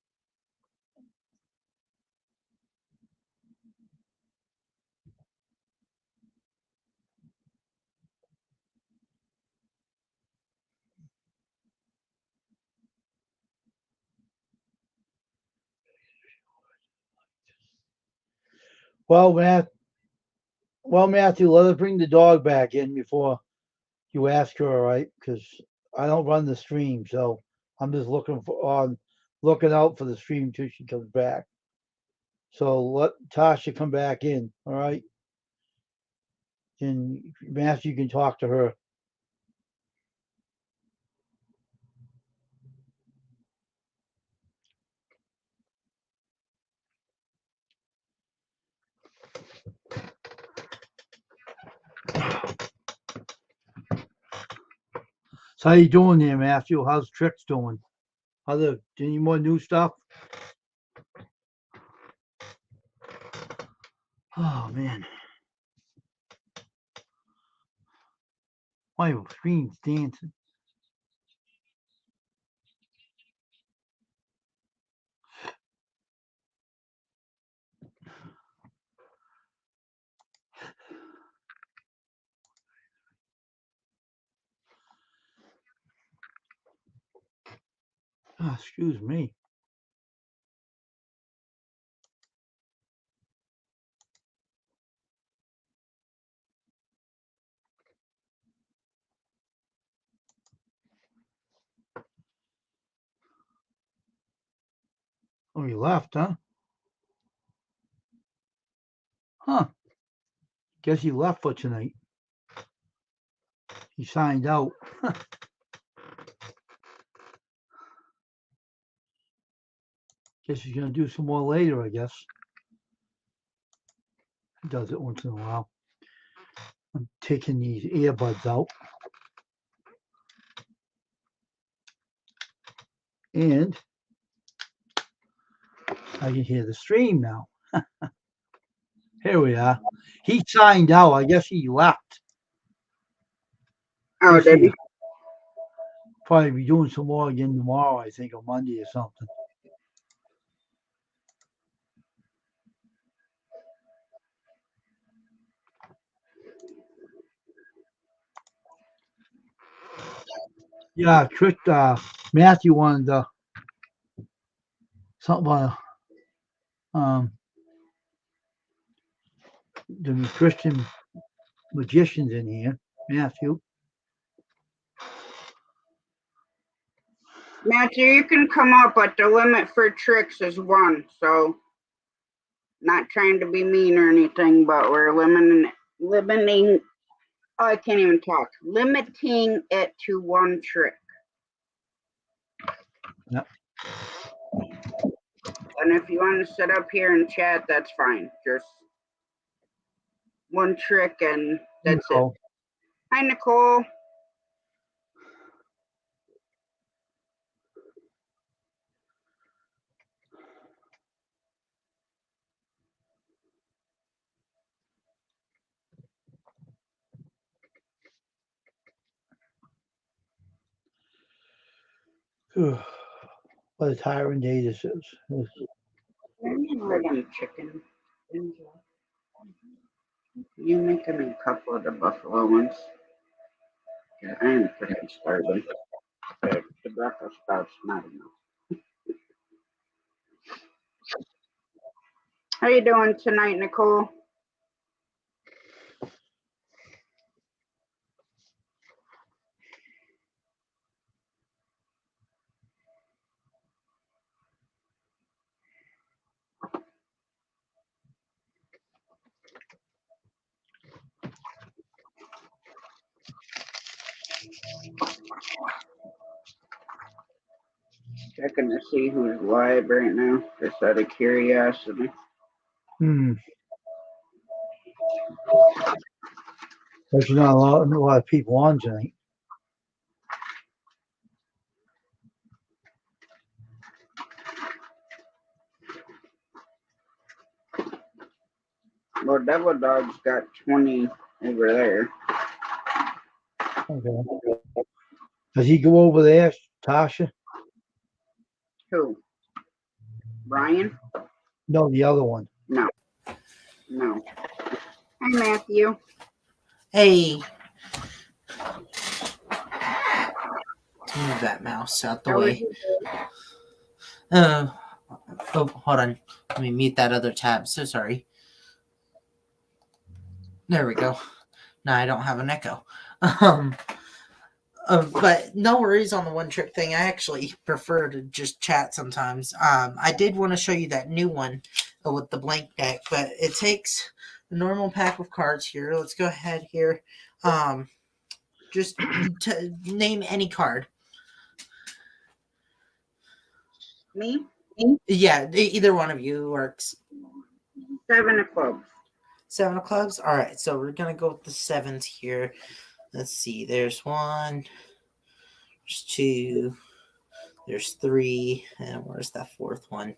Well, Matthew, let us bring the dog back in before you ask her, all right? Because I don't run the stream, so I'm just looking out for the stream till she comes back. So let Tasha come back in, all right? And Matthew, you can talk to her. So how you doing there, Matthew? How's Tricks doing? Any more new stuff? Oh man. My screen's dancing. Oh, excuse me. Oh, you left, huh? Huh. Guess he left for tonight. He signed out. Guess he's gonna do some more later, I guess. He does it once in a while. I'm taking these earbuds out. And I can hear the stream now. Here we are. He signed out. I guess he left. Oh, Guess did he? he'll probably be doing some more again tomorrow, I think, or Monday or something. Yeah, Matthew wanted something about the Christian magicians in here. Matthew. Matthew, you can come up, but the limit for tricks is 1. So, not trying to be mean or anything, but we're limiting. Oh, I can't even talk. Limiting it to 1 trick. Yep. And if you want to sit up here and chat, that's fine. Just 1 trick and that's it. Hi, Nicole. What a tiring day this is. Chicken. You making me a couple of the buffalo ones? Yeah, I am pretty starving. The Brussels sprouts not enough. How you doing tonight, Nicole? Checking to see who's live right now, just out of curiosity. Hmm. There's not a lot of people on tonight. Well, Devil Dog's got 20 over there. Okay. Does he go over there, Tasha? Who? Brian? No, the other one. No. No. Hi, Matthew. Hey. Move that mouse out the How way. Oh, hold on. Let me mute that other tab. So sorry. There we go. Now I don't have an echo. But no worries on the one trick thing. I actually prefer to just chat sometimes. I did want to show you that new one with the blank deck, but it takes the normal pack of cards here. Let's go ahead here. Just name any card. Me? Yeah, either one of you works. 7 of clubs. 7 of clubs. All right, so we're gonna go with the sevens here. Let's see. There's 1. There's 2. There's 3. And where's that 4th one?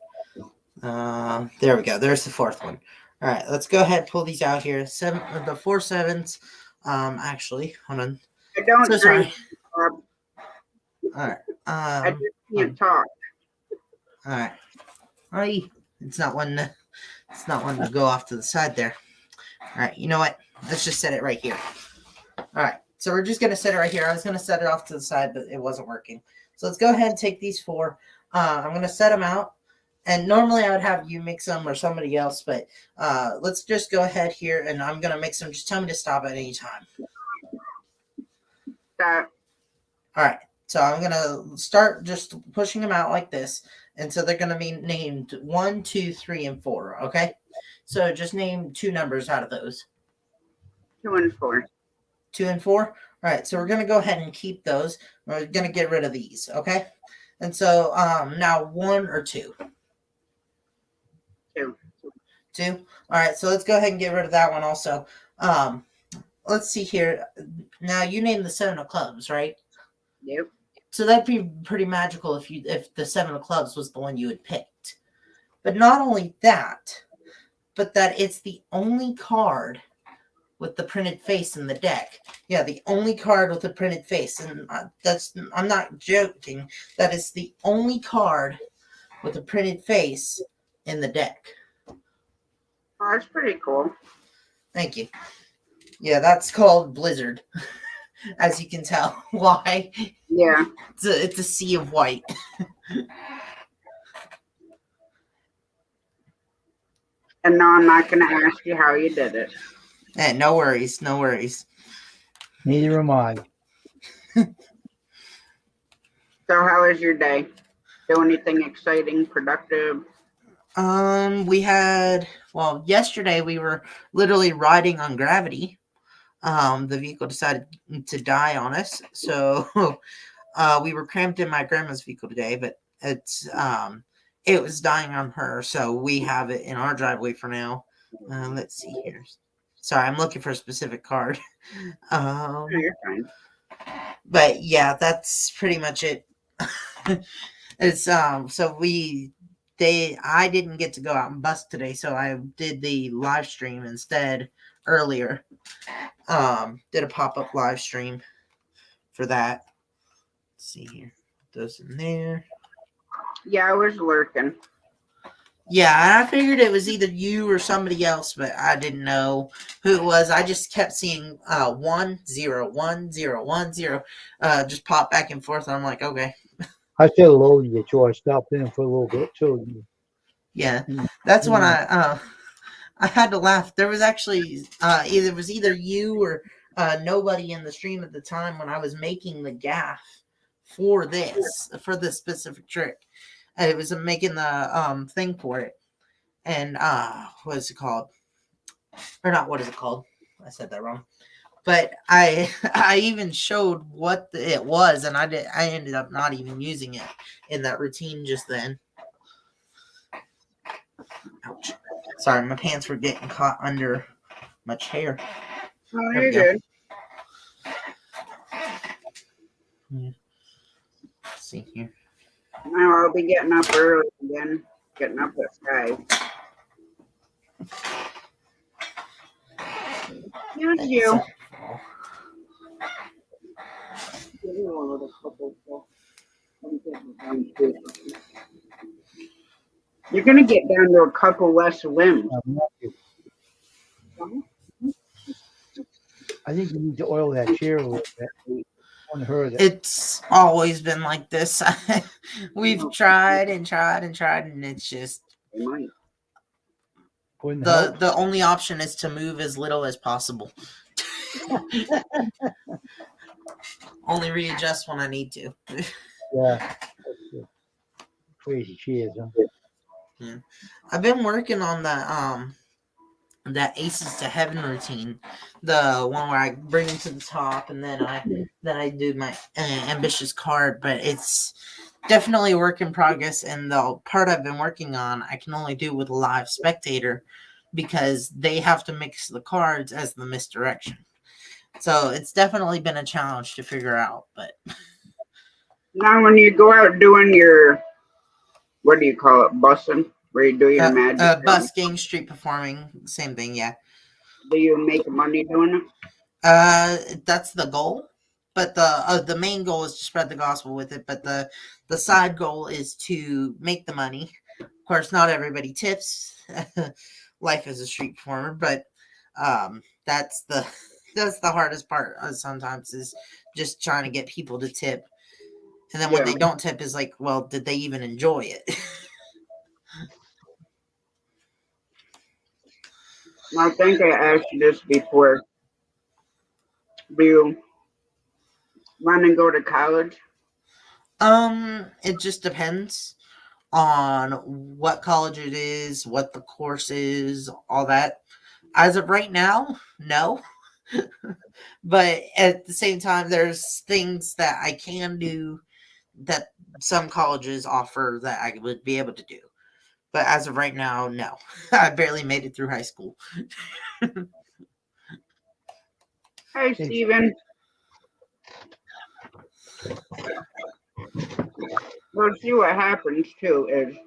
There we go. There's the 4th one. All right, let's go ahead and pull these out here. The 4 sevens. Actually, hold on. I don't So sorry. Club. All right. I just can't talk. All right. Hi. It's not one to go off to the side there. All right. You know what? Let's just set it right here. All right. So we're just gonna set it right here. I was gonna set it off to the side, but it wasn't working. So let's go ahead and take these 4. I'm gonna set them out. And normally I would have you mix them or somebody else, but let's just go ahead here and I'm gonna mix them. Just tell me to stop at any time. Stop. All right. So I'm gonna start just pushing them out like this, and so they're gonna be named 1, 2, 3, and 4. Okay. So just name 2 numbers out of those. 2 and 4. 2 and 4. All right. So we're gonna go ahead and keep those. We're gonna get rid of these. Okay. And so now 1 or 2. 2. 2. All right. So let's go ahead and get rid of that one also. Let's see here. Now you name the 7 of clubs, right? Yep. So that'd be pretty magical if the 7 of clubs was the one you had picked. But not only that, but that it's the only card with the printed face in the deck. Yeah, the only card with the printed face, and I'm not joking. That is the only card with a printed face in the deck. Oh, that's pretty cool. Thank you. Yeah, that's called Blizzard, as you can tell. Why? Yeah. It's a sea of white. And no, I'm not going to ask you how you did it. And no worries, no worries. Neither am I. So how was your day? Do anything exciting, productive? We had, well, yesterday we were literally riding on gravity. The vehicle decided to die on us, so we were cramped in my grandma's vehicle today, but it was dying on her, so we have it in our driveway for now. Let's see here. Sorry, I'm looking for a specific card. No, you're fine. But yeah, that's pretty much it. It's so I didn't get to go out and bust today, so I did the live stream instead earlier. Did a pop-up live stream for that. Let's see here. Those in there. Yeah, I was lurking. Yeah, I figured it was either you or somebody else, but I didn't know who it was. I just kept seeing 1 0 1 0 1 0 just pop back and forth. And I'm like, okay. I said hello to you too. I stopped in for a little bit too. Yeah, that's when I had to laugh. There was actually it was either you or nobody in the stream at the time when I was making the gaff for this specific trick. It was making the thing for it, and what is it called? Or not? What is it called? I said that wrong. But I even showed what it was, and I ended up not even using it in that routine just then. Ouch! Sorry, my pants were getting caught under my chair. Oh, There we you're go. good. Let's see here. Now I'll be getting up early again. Getting up at 5. Here's you. You're gonna get down to a couple less limbs. I think you need to oil that chair a little bit. On her that It's always been like this. We've tried and tried and tried, and it's just They might. wouldn't the help. the only option is to move as little as possible. Only readjust when I need to. Yeah. Crazy chairs, huh? I've been working on that Aces to Heaven routine, the one where I bring them to the top and then I do my ambitious card, but it's definitely a work in progress. And the part I've been working on, I can only do with a live spectator because they have to mix the cards as the misdirection. So it's definitely been a challenge to figure out, but Now, when you go out doing your, what do you call it, bussing, where you do your magic, busking, street performing, same thing, yeah. do you make money doing it? That's the goal, but the main goal is to spread the gospel with it. But the side goal is to make the money. Of course, not everybody tips. Life as a street performer, but that's the hardest part. Sometimes is just trying to get people to tip, and then when Yeah. they don't tip, is like, well, did they even enjoy it? I think I asked you this before. Do you want to go to college? It just depends on what college it is, what the course is, all that. As of right now, no. But at the same time, there's things that I can do that some colleges offer that I would be able to do. But as of right now, no. I barely made it through high school. Hi, Steven. Well, see what happens too is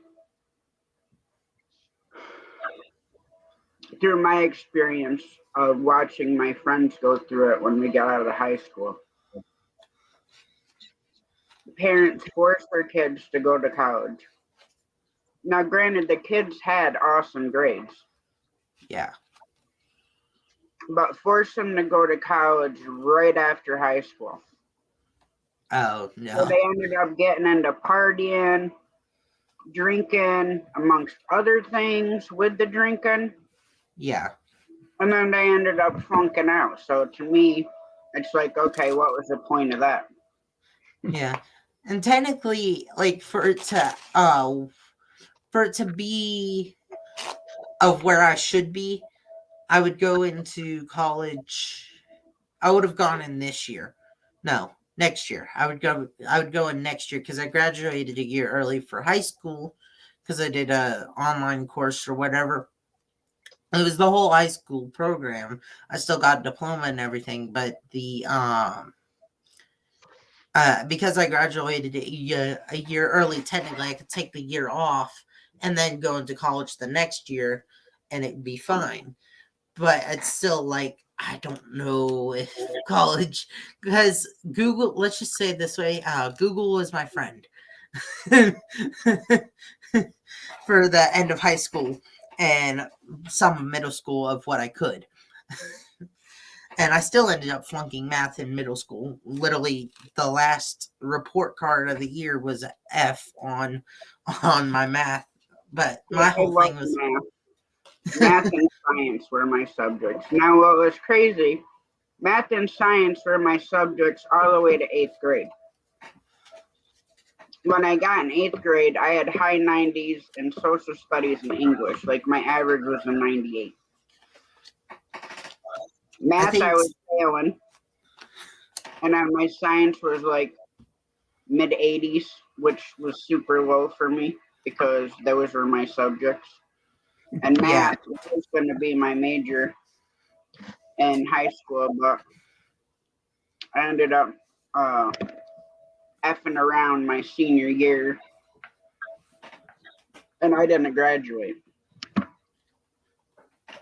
through my experience of watching my friends go through it when we got out of high school. Parents force their kids to go to college. Now, granted, the kids had awesome grades, Yeah. but force them to go to college right after high school. Oh, So no. they ended up getting into partying, drinking, amongst other things with the drinking. Yeah. And then they ended up flunking out. So to me, it's like, okay, what was the point of that? Yeah. And technically, like for it to be of where I should be, I would go into college. I would have gone in this year. No, next year. I would go in next year because I graduated a year early for high school because I did a online course or whatever. It was the whole high school program. I still got a diploma and everything, but the because I graduated a year early, technically I could take the year off and then go into college the next year and it'd be fine. But it's still like, I don't know if college, because Google, let's just say it this way, Google was my friend for the end of high school and some of middle school of what I could. And I still ended up flunking math in middle school. Literally, the last report card of the year was a F on my math. But my I whole love thing was math. Math and science were my subjects. Now, what was crazy, math and science were my subjects all the way to 8th grade. When I got in 8th grade, I had high 90s in social studies and English. Like my average was a 98. Math, I would failing. And then my science was like mid 80s, which was super low for me because those were my subjects. And Yeah. math was going to be my major in high school, but I ended up effing around my senior year and I didn't graduate.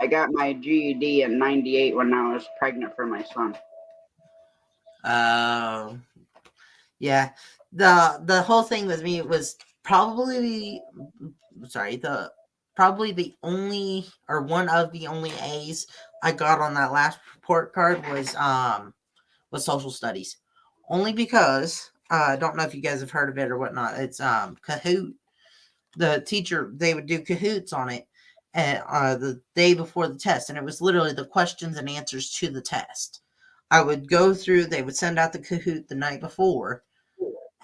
I got my GED in 98 when I was pregnant for my son. Yeah. The whole thing with me was probably the only or one of the only A's I got on that last report card was social studies. Only because I don't know if you guys have heard of it or whatnot. It's Kahoot. The teacher, they would do Kahoots on it and the day before the test, and it was literally the questions and answers to the test. I would go through, they would send out the Kahoot the night before,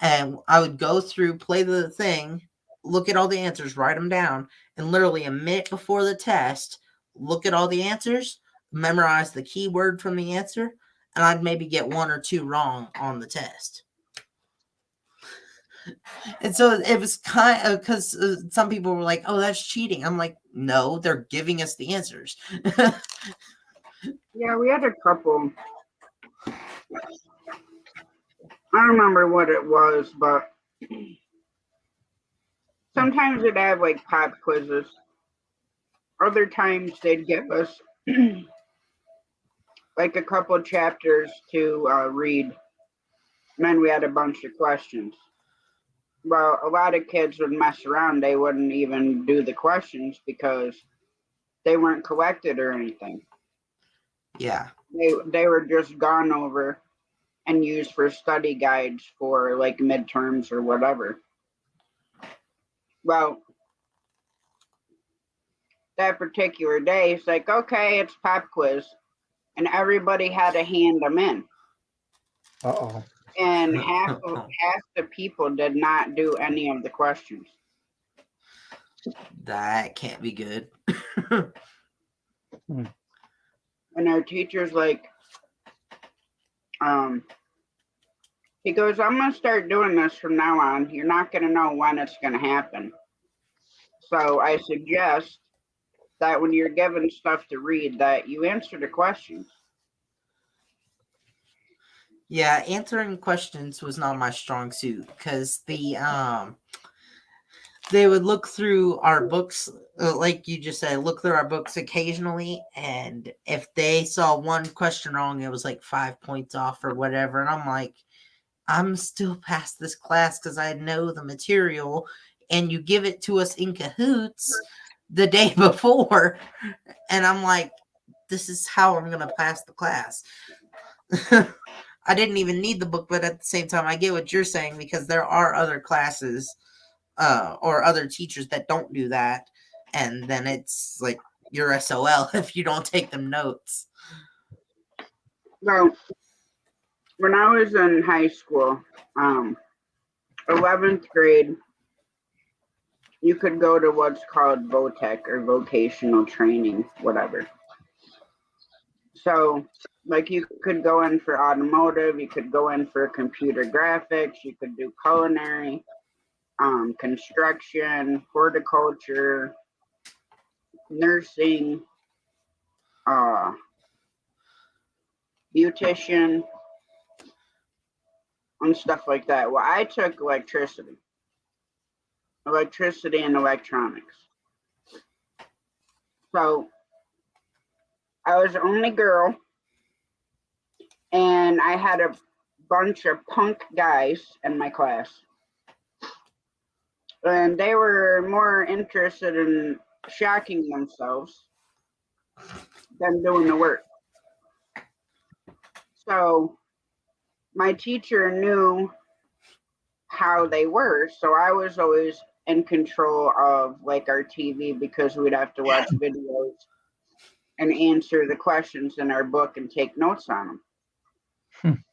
and I would go through, play the thing, look at all the answers, write them down, and literally a minute before the test, look at all the answers, memorize the keyword from the answer, and I'd maybe get one or two wrong on the test. And so it was kind of because some people were like, "Oh, that's cheating." I'm like, "No, they're giving us the answers." Yeah, we had a couple. I don't remember what it was, but sometimes they'd have like pop quizzes. Other times they'd give us like a couple chapters to read, and then we had a bunch of questions. Well, a lot of kids would mess around. They wouldn't even do the questions because they weren't collected or anything. Yeah. They were just gone over and used for study guides for like midterms or whatever. Well, that particular day, it's like, okay, it's pop quiz. And everybody had to hand them in. Uh-oh. And half the people did not do any of the questions. That can't be good. And our teacher's like, he goes, I'm going to start doing this from now on. You're not going to know when it's going to happen. So I suggest that when you're given stuff to read, that you answer the questions. Yeah, answering questions was not my strong suit because they would look through our books, like you just said, look through our books occasionally, and if they saw one question wrong, it was like 5 points off or whatever, and I'm like, I'm still past this class because I know the material, and you give it to us in Kahoots the day before, and I'm like, this is how I'm gonna pass the class. I didn't even need the book, but at the same time, I get what you're saying because there are other classes or other teachers that don't do that, and then it's like you're SOL if you don't take them notes. So when I was in high school, 11th grade, you could go to what's called VOTEC or vocational training, whatever. So, like, you could go in for automotive, you could go in for computer graphics, you could do culinary, construction, horticulture, nursing, beautician, and stuff like that. Well, I took electricity and electronics. So I was the only girl, and I had a bunch of punk guys in my class. And they were more interested in shocking themselves than doing the work. So my teacher knew how they were, so I was always in control of like our TV because we'd have to watch videos and answer the questions in our book and take notes on them.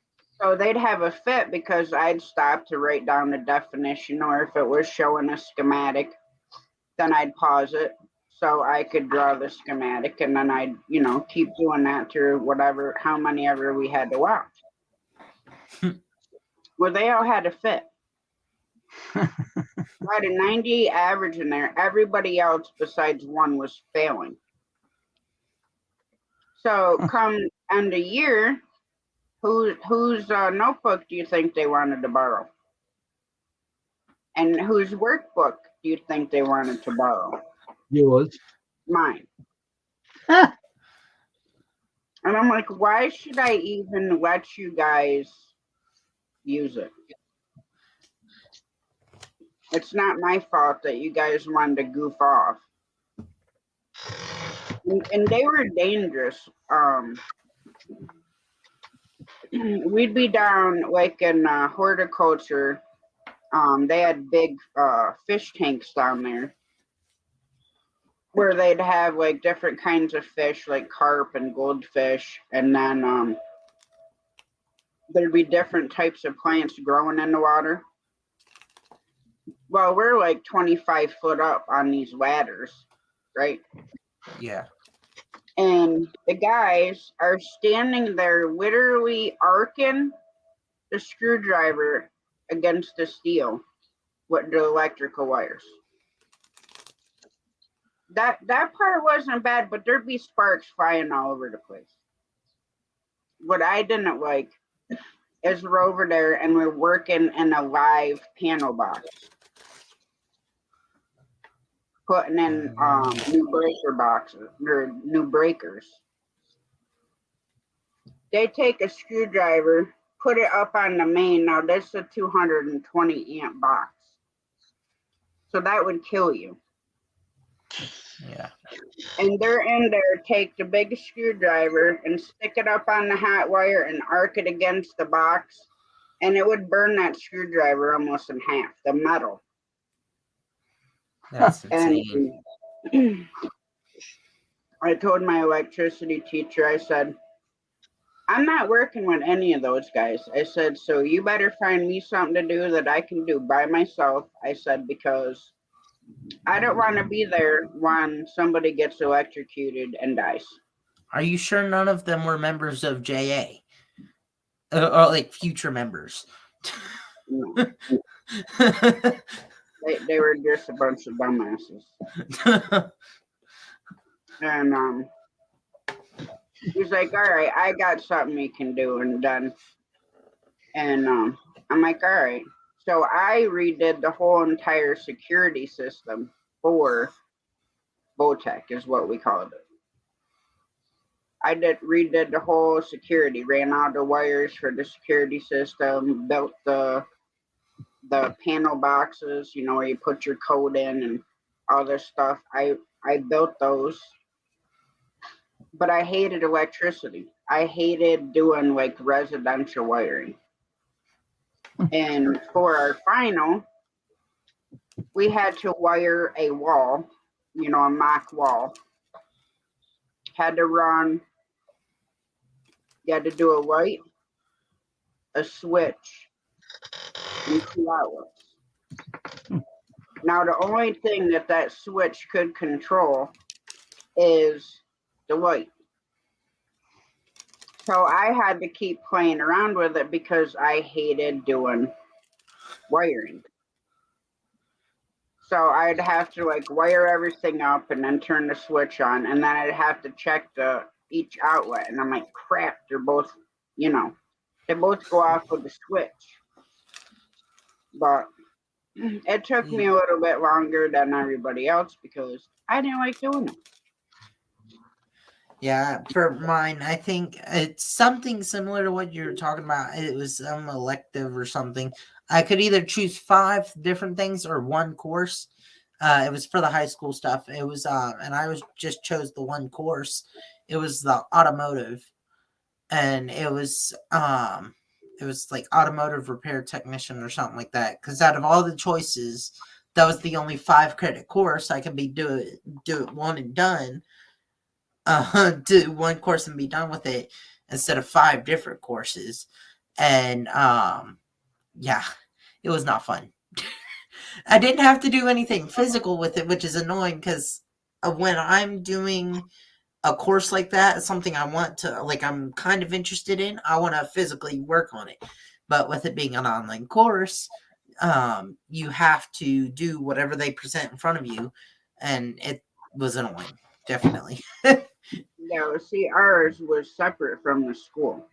So they'd have a fit because I'd stop to write down the definition, or if it was showing a schematic, then I'd pause it so I could draw the schematic, and then I'd, keep doing that through how many ever we had to watch. Well, they all had to fit. I had a 98 average in there. Everybody else besides one was failing. So come end of year, whose notebook do you think they wanted to borrow? And whose workbook do you think they wanted to borrow? Yours. Mine. Ah, And I'm like, why should I even let you guys use it? It's not my fault that you guys wanted to goof off. And they were dangerous. We'd be down like in horticulture. They had big fish tanks down there where they'd have like different kinds of fish like carp and goldfish, and then there'd be different types of plants growing in the water. Well, we're like 25 foot up on these ladders, right? Yeah. And the guys are standing there literally arcing the screwdriver against the steel with the electrical wires. That part wasn't bad, but there'd be sparks flying all over the place. What I didn't like is we're over there and we're working in a live panel box, putting in new breaker boxes or new breakers. They take a screwdriver, put it up on the main. Now this is a 220 amp box, so that would kill you. Yeah. And they're in there, take the big screwdriver and stick it up on the hot wire and arc it against the box, and it would burn that screwdriver almost in half, the metal. That's insane. And I told my electricity teacher, I said, I'm not working with any of those guys. I said, so you better find me something to do that I can do by myself. I said, because I don't want to be there when somebody gets electrocuted and dies. Are you sure none of them were members of JA? Or like future members? No. They were just a bunch of dumbasses. And he's like, all right, I got something you can do and done. And I'm like, all right. So I redid the whole entire security system for Botech, is what we called it. I redid the whole security, ran all the wires for the security system, built the panel boxes, where you put your code in and all this stuff. I built those, but I hated electricity. I hated doing like residential wiring. And for our final, we had to wire a wall, a mock wall. Had to run, you had to do a light, a switch, and 2 outlets. Now, the only thing that switch could control is the light. So I had to keep playing around with it because I hated doing wiring. So I'd have to like wire everything up and then turn the switch on, and then I'd have to check each outlet. And I'm like, crap, they're both, they both go off with the switch. But it took me a little bit longer than everybody else because I didn't like doing it. Yeah, for mine, I think it's something similar to what you're talking about. It was some elective or something. I could either choose 5 different things or one course. It was for the high school stuff. It was, and I just chose the one course. It was the automotive, and it was like automotive repair technician or something like that. Because out of all the choices, that was the only 5 credit course I could do it one and done. Do one course and be done with it instead of 5 different courses. And yeah, it was not fun. I didn't have to do anything physical with it, which is annoying because when I'm doing a course like that, something I want to, like, I'm kind of interested in, I want to physically work on it. But with it being an online course, you have to do whatever they present in front of you, and it was annoying, definitely. Yeah, see, ours was separate from the school.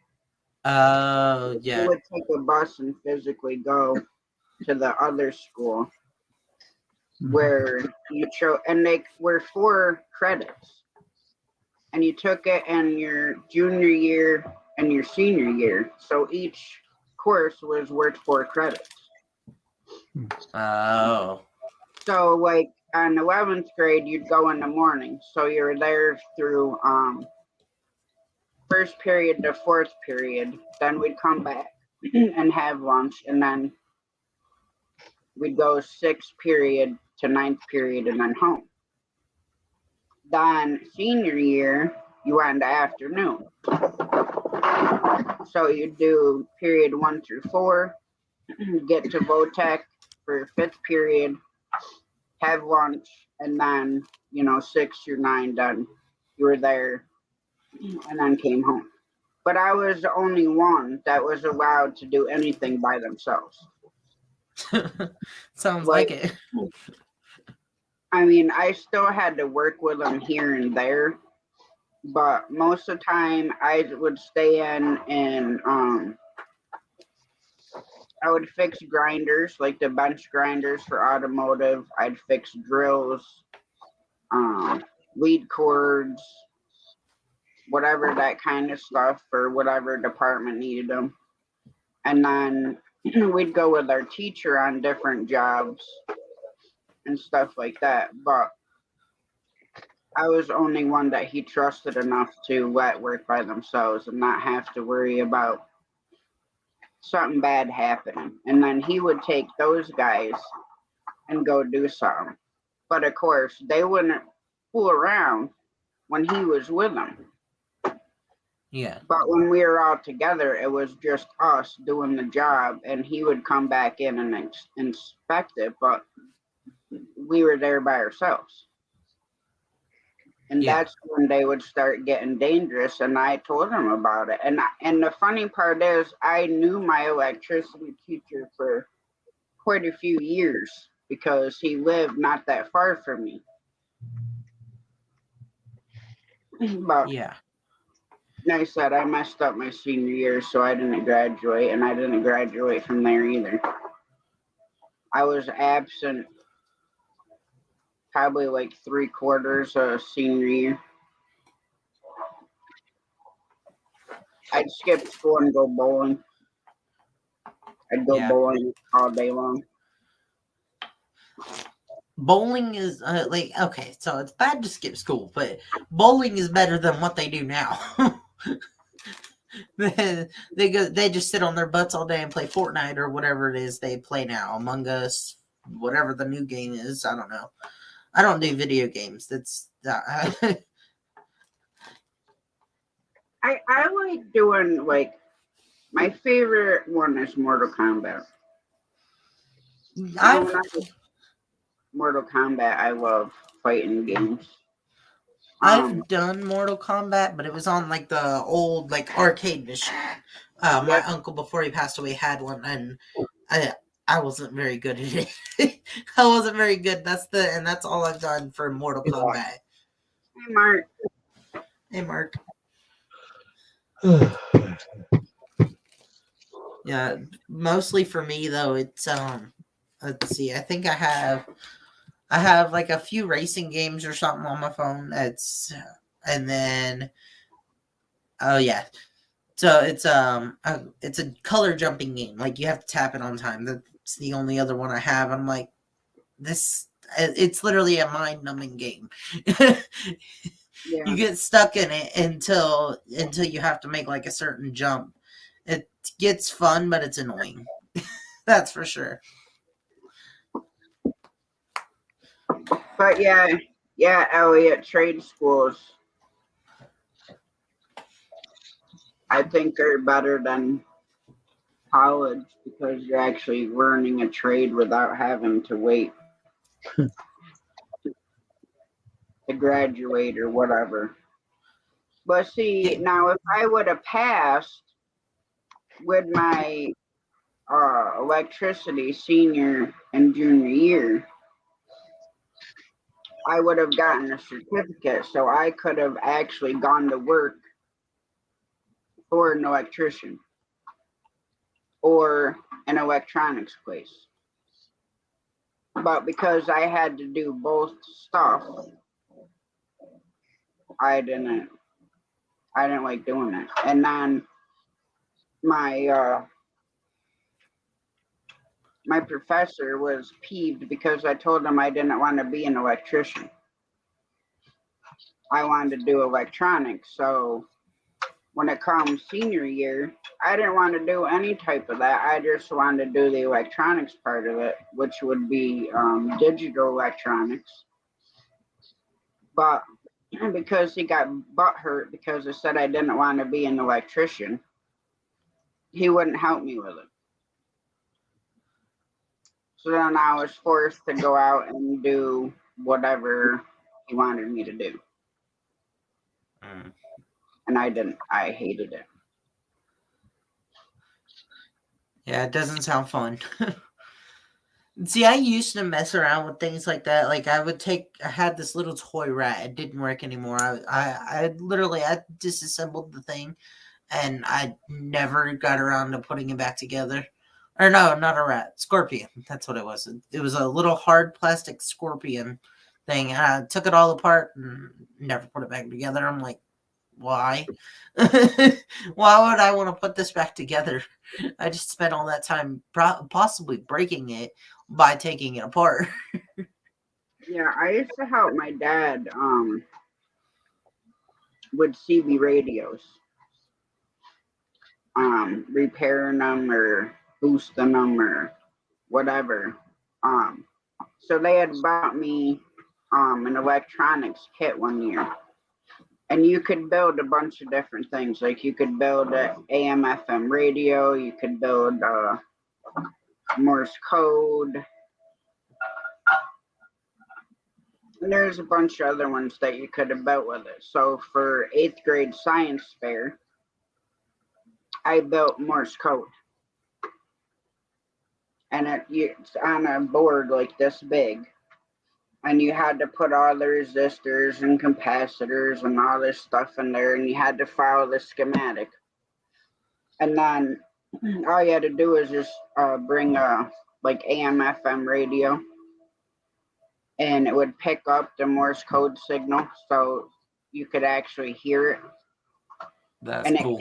You Yeah. would take a bus and physically go to the other school where you chose, and they were 4 credits, and you took it in your junior year and your senior year. So each course was worth 4 credits. Oh. So, like on 11th grade, you'd go in the morning. So you were there through first period to fourth period. Then we'd come back and have lunch, and then we'd go sixth period to ninth period, and then home. Then senior year, you went to afternoon. So you do period 1 through 4, get to VOTEC for fifth period, have lunch, and then 6 through 9 done. You were there, and then came home. But I was the only one that was allowed to do anything by themselves. Sounds like it. I mean, I still had to work with them here and there, but most of the time I would stay in and I would fix grinders, like the bench grinders for automotive. I'd fix drills, lead cords, whatever that kind of stuff for whatever department needed them. And then we'd go with our teacher on different jobs and stuff like that. But I was only one that he trusted enough to let work by themselves and not have to worry about something bad happening. And then he would take those guys and go do something. But of course, they wouldn't fool around when he was with them. Yeah. But when we were all together, it was just us doing the job, and he would come back in and inspect it. But we were there by ourselves. And Yeah. that's when they would start getting dangerous, and I told them about it. And the funny part is, I knew my electricity teacher for quite a few years because he lived not that far from me. But Yeah. like I said, I messed up my senior year, so I didn't graduate, and I didn't graduate from there either. I was absent probably like 3/4 of senior year. I'd skip school and go bowling. I'd go Yeah. bowling all day long. Bowling is like, okay, so it's bad to skip school, but bowling is better than what they do now. They just sit on their butts all day and play Fortnite or whatever it is they play now, Among Us, whatever the new game is. I don't know. I don't do video games. That's I like doing like my favorite one is Mortal Kombat. I've Mortal Kombat. I love fighting games. I've done Mortal Kombat, but it was on like the old like arcade machine. My uncle before he passed away had one, and I wasn't very good at it. I wasn't very good. That's all I've done for Mortal Kombat. Hey, Mark. Hey, Mark. Yeah, mostly for me though, it's let's see. I think I have like a few racing games or something on my phone. And then oh yeah. So it's a color jumping game. Like you have to tap it on time. That's the only other one I have. I'm like this it's literally a mind-numbing game. Yeah. You get stuck in it until you have to make like a certain jump. It gets fun, but it's annoying. That's for sure. But yeah, Elliot, trade schools, I think are better than college because you're actually learning a trade without having to wait. to graduate or whatever. But see, Yeah. now if I would have passed with my electricity senior and junior year, I would have gotten a certificate, so I could have actually gone to work for an electrician or an electronics place. But because I had to do both stuff, I didn't I didn't like doing it. And then my my professor was peeved because I told him I didn't want to be an electrician. I wanted to do electronics. So when it comes senior year, I didn't want to do any type of that. I just wanted to do the electronics part of it, which would be digital electronics. But because he got butt hurt because I said I didn't want to be an electrician, he wouldn't help me with it. So then I was forced to go out and do whatever he wanted me to do. Mm. And I didn't. I hated it. Yeah, it doesn't sound fun. See, I used to mess around with things like that. Like I had this little toy rat. It didn't work anymore. I literally I disassembled the thing, and I never got around to putting it back together. Or no, not a rat, scorpion. That's what it was. It was a little hard plastic scorpion thing. And I took it all apart and never put it back together. I'm like, why? Why would I want to put this back together? I just spent all that time possibly breaking it by taking it apart. Yeah, I used to help my dad with CB radios, repairing them or boosting them or whatever. So they had bought me an electronics kit one year, and you could build a bunch of different things. Like you could build a AM/FM radio, you could build Morse code, and there's a bunch of other ones that you could have built with it. So for 8th grade science fair, I built Morse code, and it's on a board like this big, and you had to put all the resistors and capacitors and all this stuff in there, and you had to follow the schematic. And then all you had to do is just bring a like AM/FM radio, and it would pick up the Morse code signal, so you could actually hear it. That's And cool.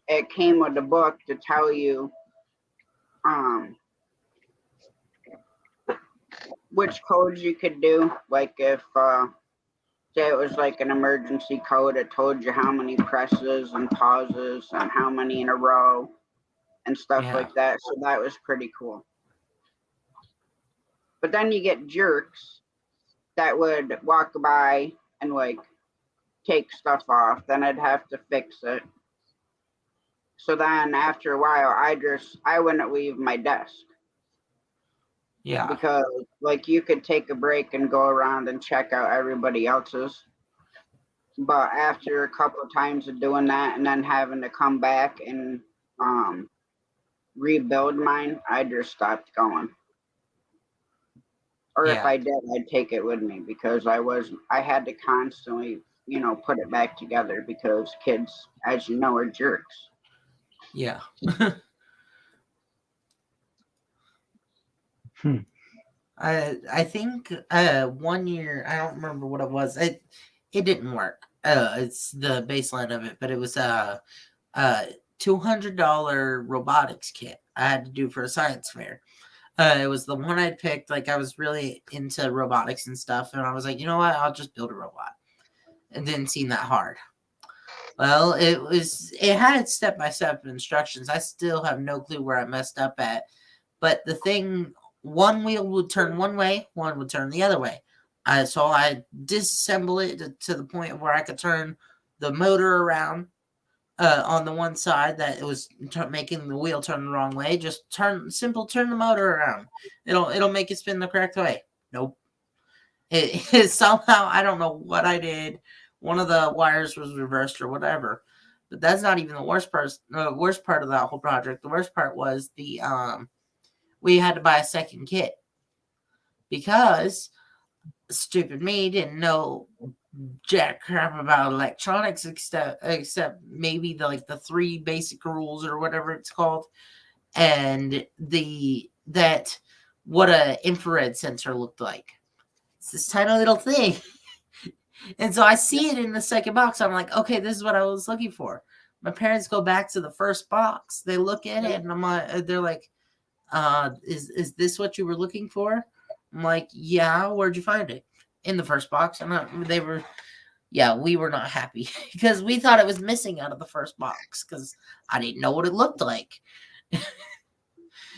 it came with a book to tell you um which codes you could do. Like if say it was like an emergency code, it told you how many presses and pauses and how many in a row and stuff Yeah. like that. So that was pretty cool. But then you get jerks that would walk by and like take stuff off. Then I'd have to fix it. So then after a while, I wouldn't leave my desk Yeah. because like you could take a break and go around and check out everybody else's. But after a couple of times of doing that and then having to come back and um, rebuild mine, I just stopped going. Or if Yeah. I did, I'd take it with me because I had to constantly, put it back together because kids, as you know, are jerks. Yeah. I think 1 year, I don't remember what it was. It didn't work. It's the baseline of it, but it was a $200 robotics kit I had to do for a science fair. It was the one I picked. Like I was really into robotics and stuff, and I was like, you know what? I'll just build a robot. It didn't seem that hard. Well, it had step-by-step instructions. I still have no clue where I messed up at. But the thing, one wheel would turn one way, one would turn the other way. So I disassemble it to the point where I could turn the motor around on the one side that it was making the wheel turn the wrong way. Just turn the motor around. It'll make it spin the correct way. Nope. It somehow, I don't know what I did. One of the wires was reversed or whatever. But that's not even the worst part. The worst part of that whole project. The worst part was we had to buy a second kit because stupid me didn't know jack crap about electronics except maybe the three basic rules or whatever it's called, and that what a infrared sensor looked like. It's this tiny little thing. And so I see it in the second box. I'm like, okay, this is what I was looking for. My parents go back to the first box. They look at it and I'm like, they're like, is this what you were looking for? I'm like, yeah, where'd you find it? In the first box. And they were, yeah, we were not happy because we thought it was missing out of the first box because I didn't know what it looked like.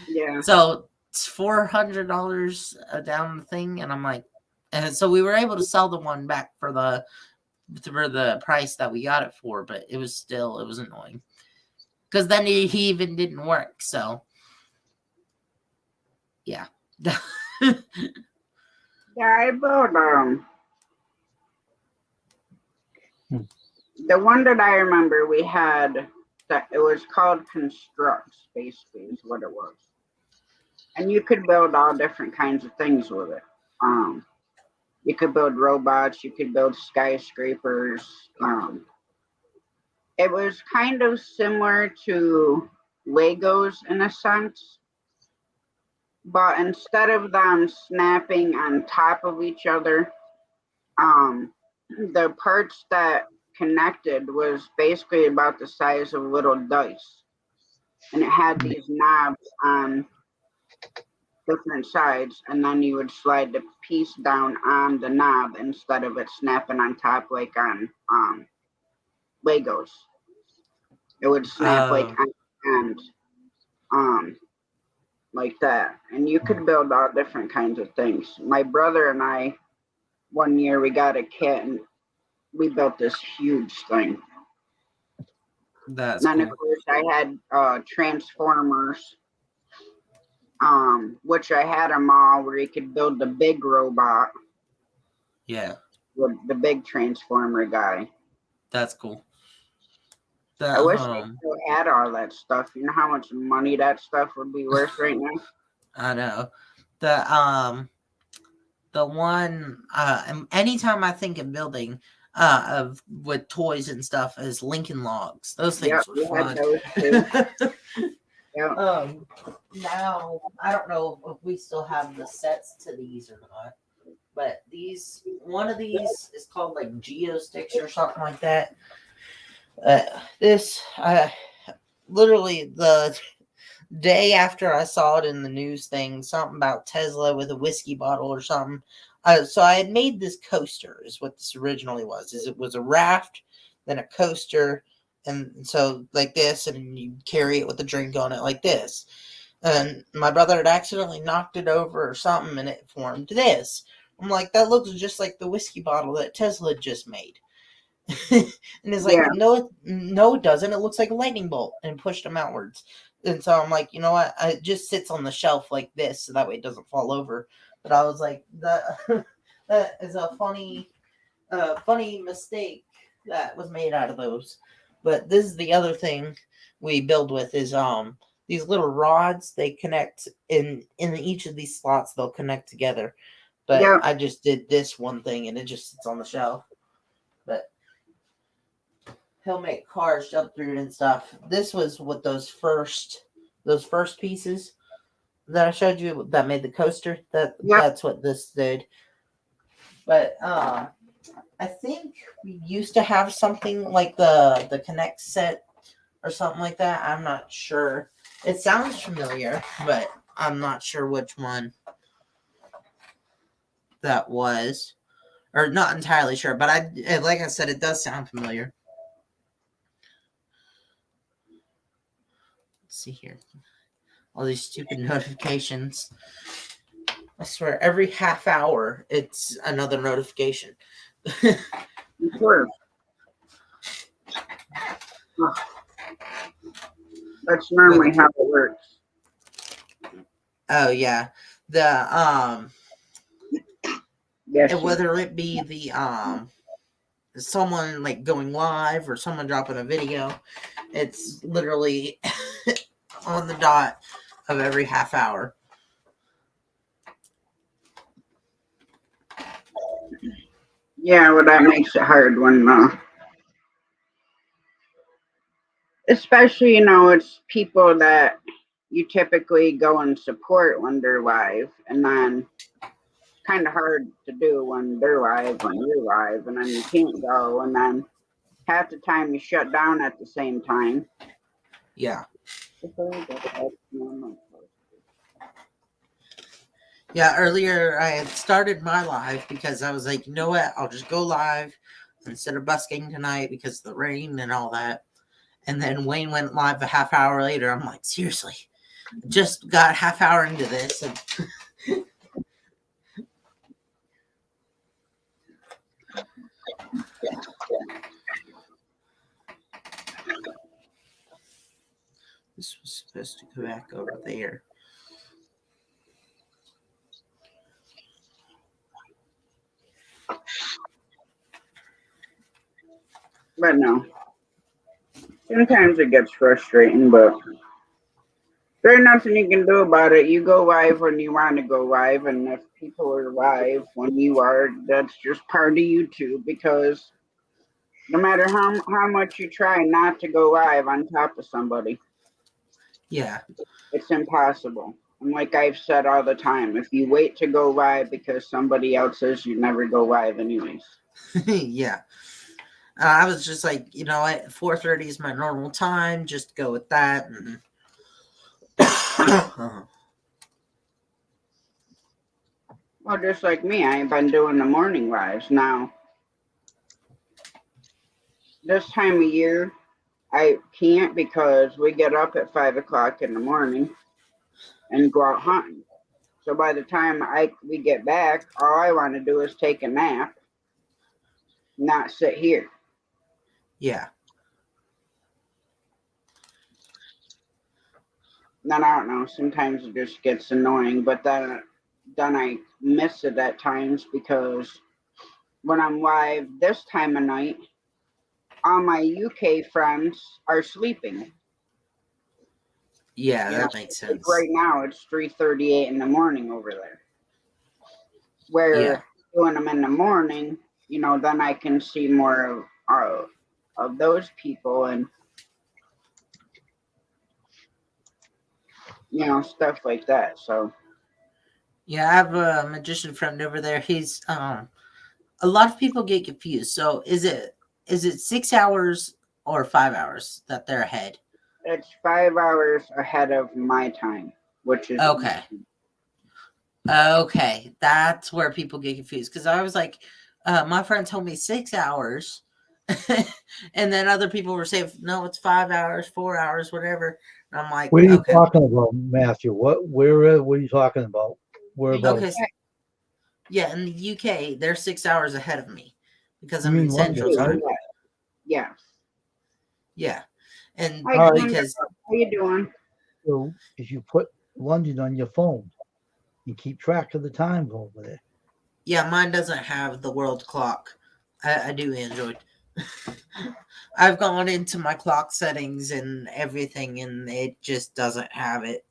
Yeah. So it's $400 down the thing. And I'm like, and so we were able to sell the one back for the price that we got it for, but it was annoying because then he even didn't work. So yeah. Yeah, I built the one that I remember we had that it was called Constructs, basically is what it was. And you could build all different kinds of things with it. You could build robots, you could build skyscrapers. It was kind of similar to Legos in a sense, but instead of them snapping on top of each other, the parts that connected was basically about the size of little dice, and it had these knobs on different sides, and then you would slide the piece down on the knob instead of it snapping on top like on Legos. It would snap like on the end, like that, and you could build all different kinds of things. My brother and I, one year we got a kit and we built this huge thing. That's And then cool. of course I had Transformers, which I had them all where you could build the big robot Yeah, with the big Transformer guy. that's cool. I wish I still had all that stuff. You know how much money that stuff would be worth right now? I know. The one anytime I think of building of with toys and stuff is Lincoln Logs. Those Yep, things were we had fun. those too. Yep. Now I don't know if we still have the sets to these or not, but one of these is called like Geo Sticks or something like that. This literally the day after I saw it in the news thing, something about Tesla with a whiskey bottle or something. So I had made this coaster, is what this originally was. Is it was a raft, then a coaster, and so like this, and you carry it with a drink on it like this. And my brother had accidentally knocked it over or something, and it formed this. I'm like, that looks just like the whiskey bottle that Tesla just made. And it's like, Yeah. no, it doesn't. It looks like a lightning bolt, and pushed them outwards. And so I'm like, you know what? It just sits on the shelf like this, so that way it doesn't fall over. But I was like, that is a funny mistake that was made out of those. But this is the other thing we build with is these little rods. They connect in each of these slots. They'll connect together. But Yep. I just did this one thing, and it just sits on the shelf. But he'll make cars jump through it and stuff. This was what those first pieces that I showed you that made the coaster. That's what this did. But I think we used to have something like the Connect set or something like that. I'm not sure. It sounds familiar, but I'm not sure which one that was, or not entirely sure. But like I said, it does sound familiar. See here, all these stupid notifications. I swear, every half hour it's another notification. Sure. That's normally how it works. Oh yeah, Yes, And sir. whether it be the someone like going live or someone dropping a video, it's literally on the dot of every half hour. Yeah, well, that makes it hard when, especially, it's people that you typically go and support when they're live, and then kind of hard to do when they're live, when you're live, and then you can't go, and then half the time you shut down at the same time. Yeah. Yeah, earlier I had started my live because I was like, you know what, I'll just go live instead of busking tonight because of the rain and all that. And then Wayne went live a half hour later. I'm like, seriously, just got a half hour into this. And this was supposed to go back over there. But no, sometimes it gets frustrating, but there's nothing you can do about it. You go live when you want to go live, and if people are live when you are, that's just part of YouTube, because no matter how much you try not to go live on top of somebody, Yeah. it's impossible. And like I've said all the time, if you wait to go live because somebody else says, you never go live anyways. Yeah. I was just like, you know what, 4:30 is my normal time. Just go with that. And Well, just like me, I've been doing the morning lives. Now, this time of year, I can't because we get up at 5 o'clock in the morning and go out hunting. So by the time we get back, all I want to do is take a nap, not sit here. Yeah. Then I don't know. Sometimes it just gets annoying, but then I miss it at times because when I'm live this time of night, all my UK friends are sleeping. Yeah, You know, that makes like sense. right now it's 3:38 in the morning over there. Where Yeah. doing them in the morning, then I can see more of those people and stuff like that. So Yeah, I have a magician friend over there. He's a lot of people get confused. So is it 6 hours or 5 hours that they're ahead? it's 5 hours ahead of my time, which is Okay. Okay, that's where people get confused because I was like, my friend told me 6 hours, and then other people were saying no, it's 5 hours, 4 hours, whatever. And I'm like, What are you okay, talking about, Matthew? What are you talking about? Where about? okay, yeah. In the UK, they're 6 hours ahead of me because You I'm in mean London, Central right? Time. yeah. Yeah, and Hi, All right. Glenda. because How you doing? So if you put London on your phone, you keep track of the times over there. yeah, mine doesn't have the world clock. I do Android. I've gone into my clock settings and everything, and it just doesn't have it.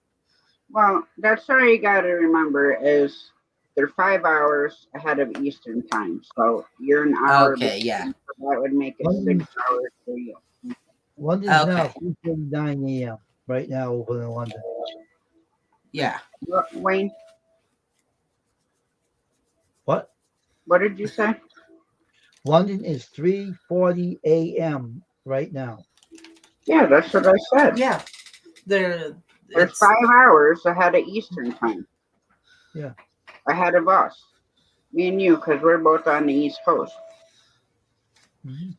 Well, that's all you got to remember is they're 5 hours ahead of Eastern time. So you're an hour Okay, yeah. behind. So that would make it London, 6 hours for you. London's now Okay, 3:39 a.m. right now over in London. yeah. Wayne, What? what did you say? London is 3:40 a.m. right now. Yeah, that's what I said. Yeah, they're There's it's 5 hours ahead of Eastern time, Yeah. ahead of us. Me and you, because we're both on the East Coast. Mhm.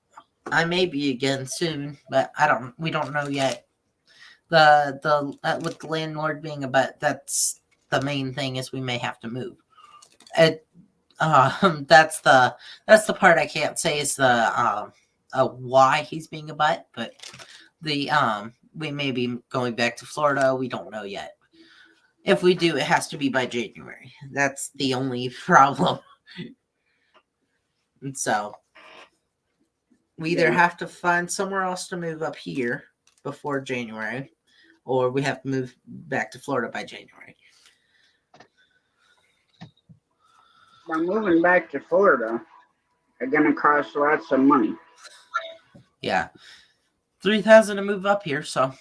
I may be again soon, but we don't know yet. With the landlord being a but that's the main thing is we may have to move. It that's the part I can't say is the why he's being a butt, but the we may be going back to Florida. We don't know yet. If we do, it has to be by January. That's the only problem. And so we either have to find somewhere else to move up here before January, or we have to move back to Florida by January. By moving back to Florida, are gonna cost lots of money. Yeah, $3,000 to move up here, so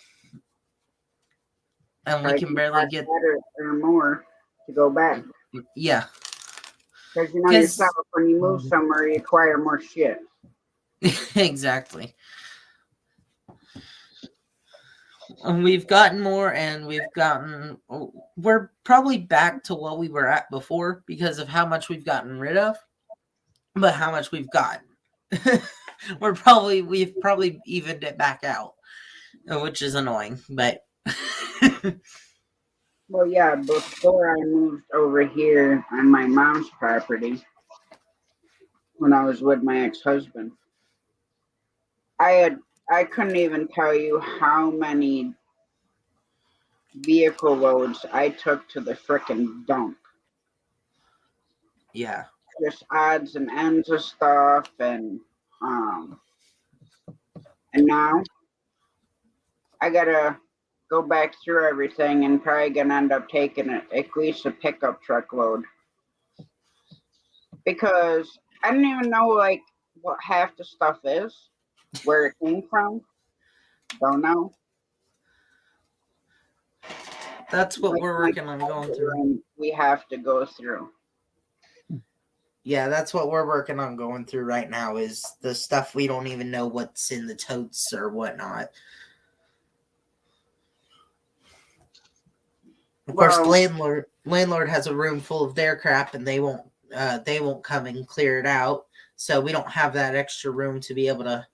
and we Probably can barely cost get better or more to go back. yeah. Because you know 'Cause- yourself, when you move somewhere, you acquire more shit. Exactly. And we've gotten more, and we're probably back to what we were at before because of how much we've gotten rid of, but how much we've gotten. We've probably evened it back out, which is annoying, but Well, yeah, before I moved over here on my mom's property, when I was with my ex-husband, I couldn't even tell you how many vehicle loads I took to the frickin' dump. yeah. Just odds and ends of stuff, and now I gotta go back through everything and probably gonna end up taking at least a pickup truck load because I don't even know like what half the stuff is, where it came from. Don't know. That's what Like, we're working on going through. we have to go through. Yeah, that's what we're working on going through right now is the stuff we don't even know what's in the totes or whatnot. Of course, the landlord has a room full of their crap, and they won't come and clear it out. So we don't have that extra room to be able to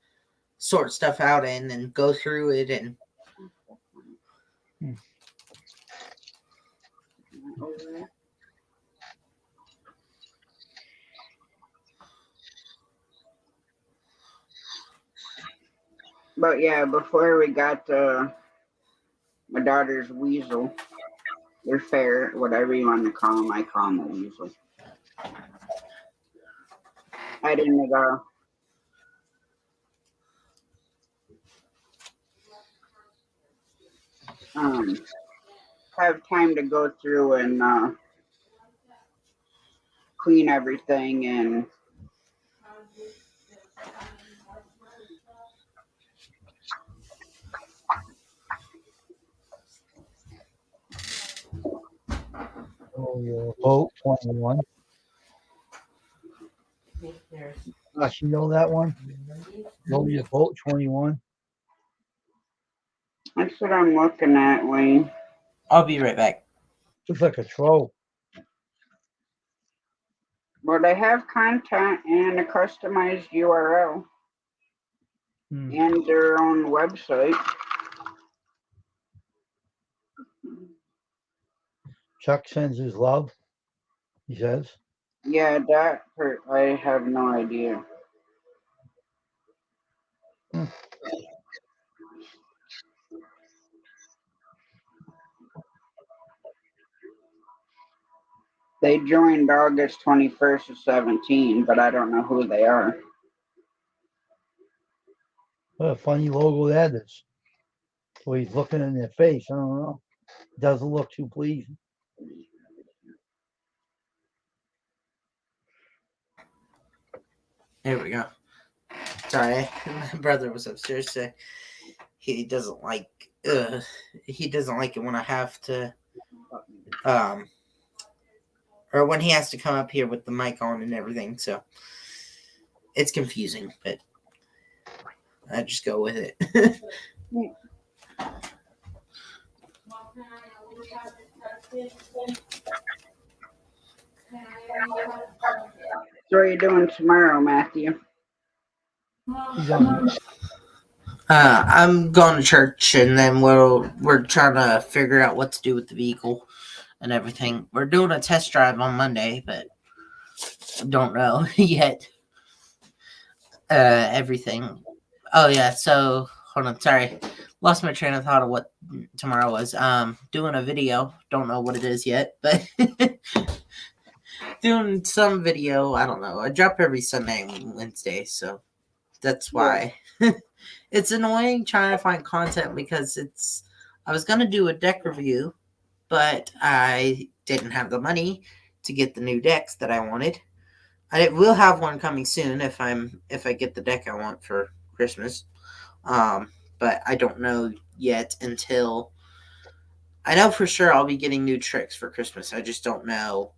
sort stuff out in and go through it. And But yeah, before we got my daughter's weasel, or fair, whatever you want to call him, I call him a weasel. I didn't have time to go through and clean everything and Oh, your boat 21. Gosh, you know that one? Know your boat 21. that's what I'm looking at, Wayne. I'll be right back. Looks like a troll. Well, they have content and a customized URL and their own website. Chuck sends his love, he says. Yeah, that part, I have no idea. They joined August 21st of 17, but I don't know who they are. What a funny logo that is. So he's looking in their face. I don't know. Doesn't look too pleasing. There we go. Sorry, my brother was upstairs. So he doesn't like it when I have to or when he has to come up here with the mic on and everything. So it's confusing, but I just go with it. So what are you doing tomorrow, Matthew? I'm going to church, and then we're trying to figure out what to do with the vehicle and everything. We're doing a test drive on Monday, but don't know yet. Everything. Oh yeah. So hold on. Sorry, lost my train of thought of what tomorrow was. Doing a video. Don't know what it is yet, but doing some video. I don't know. I drop every Sunday and Wednesday, so that's why. It's annoying trying to find content because I was gonna do a deck review, but I didn't have the money to get the new decks that I wanted. I will have one coming soon if I get the deck I want for Christmas. But I don't know yet until I know for sure I'll be getting new tricks for Christmas. I just don't know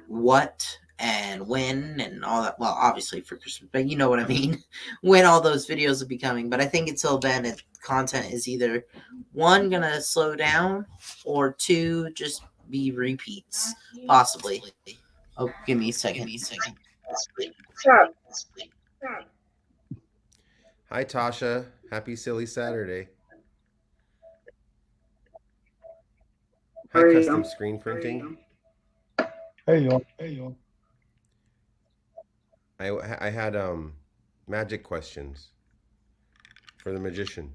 what and when and all that. Well, obviously for Christmas, but you know what I mean. When all those videos will be coming. But I think until then, content is either one gonna slow down or two just be repeats, possibly. Oh, give me a second. Stop. Hi, Tasha. Happy Silly Saturday. Hi, How are Custom you? Screen Printing. Hey, yo. I had magic questions for the magician.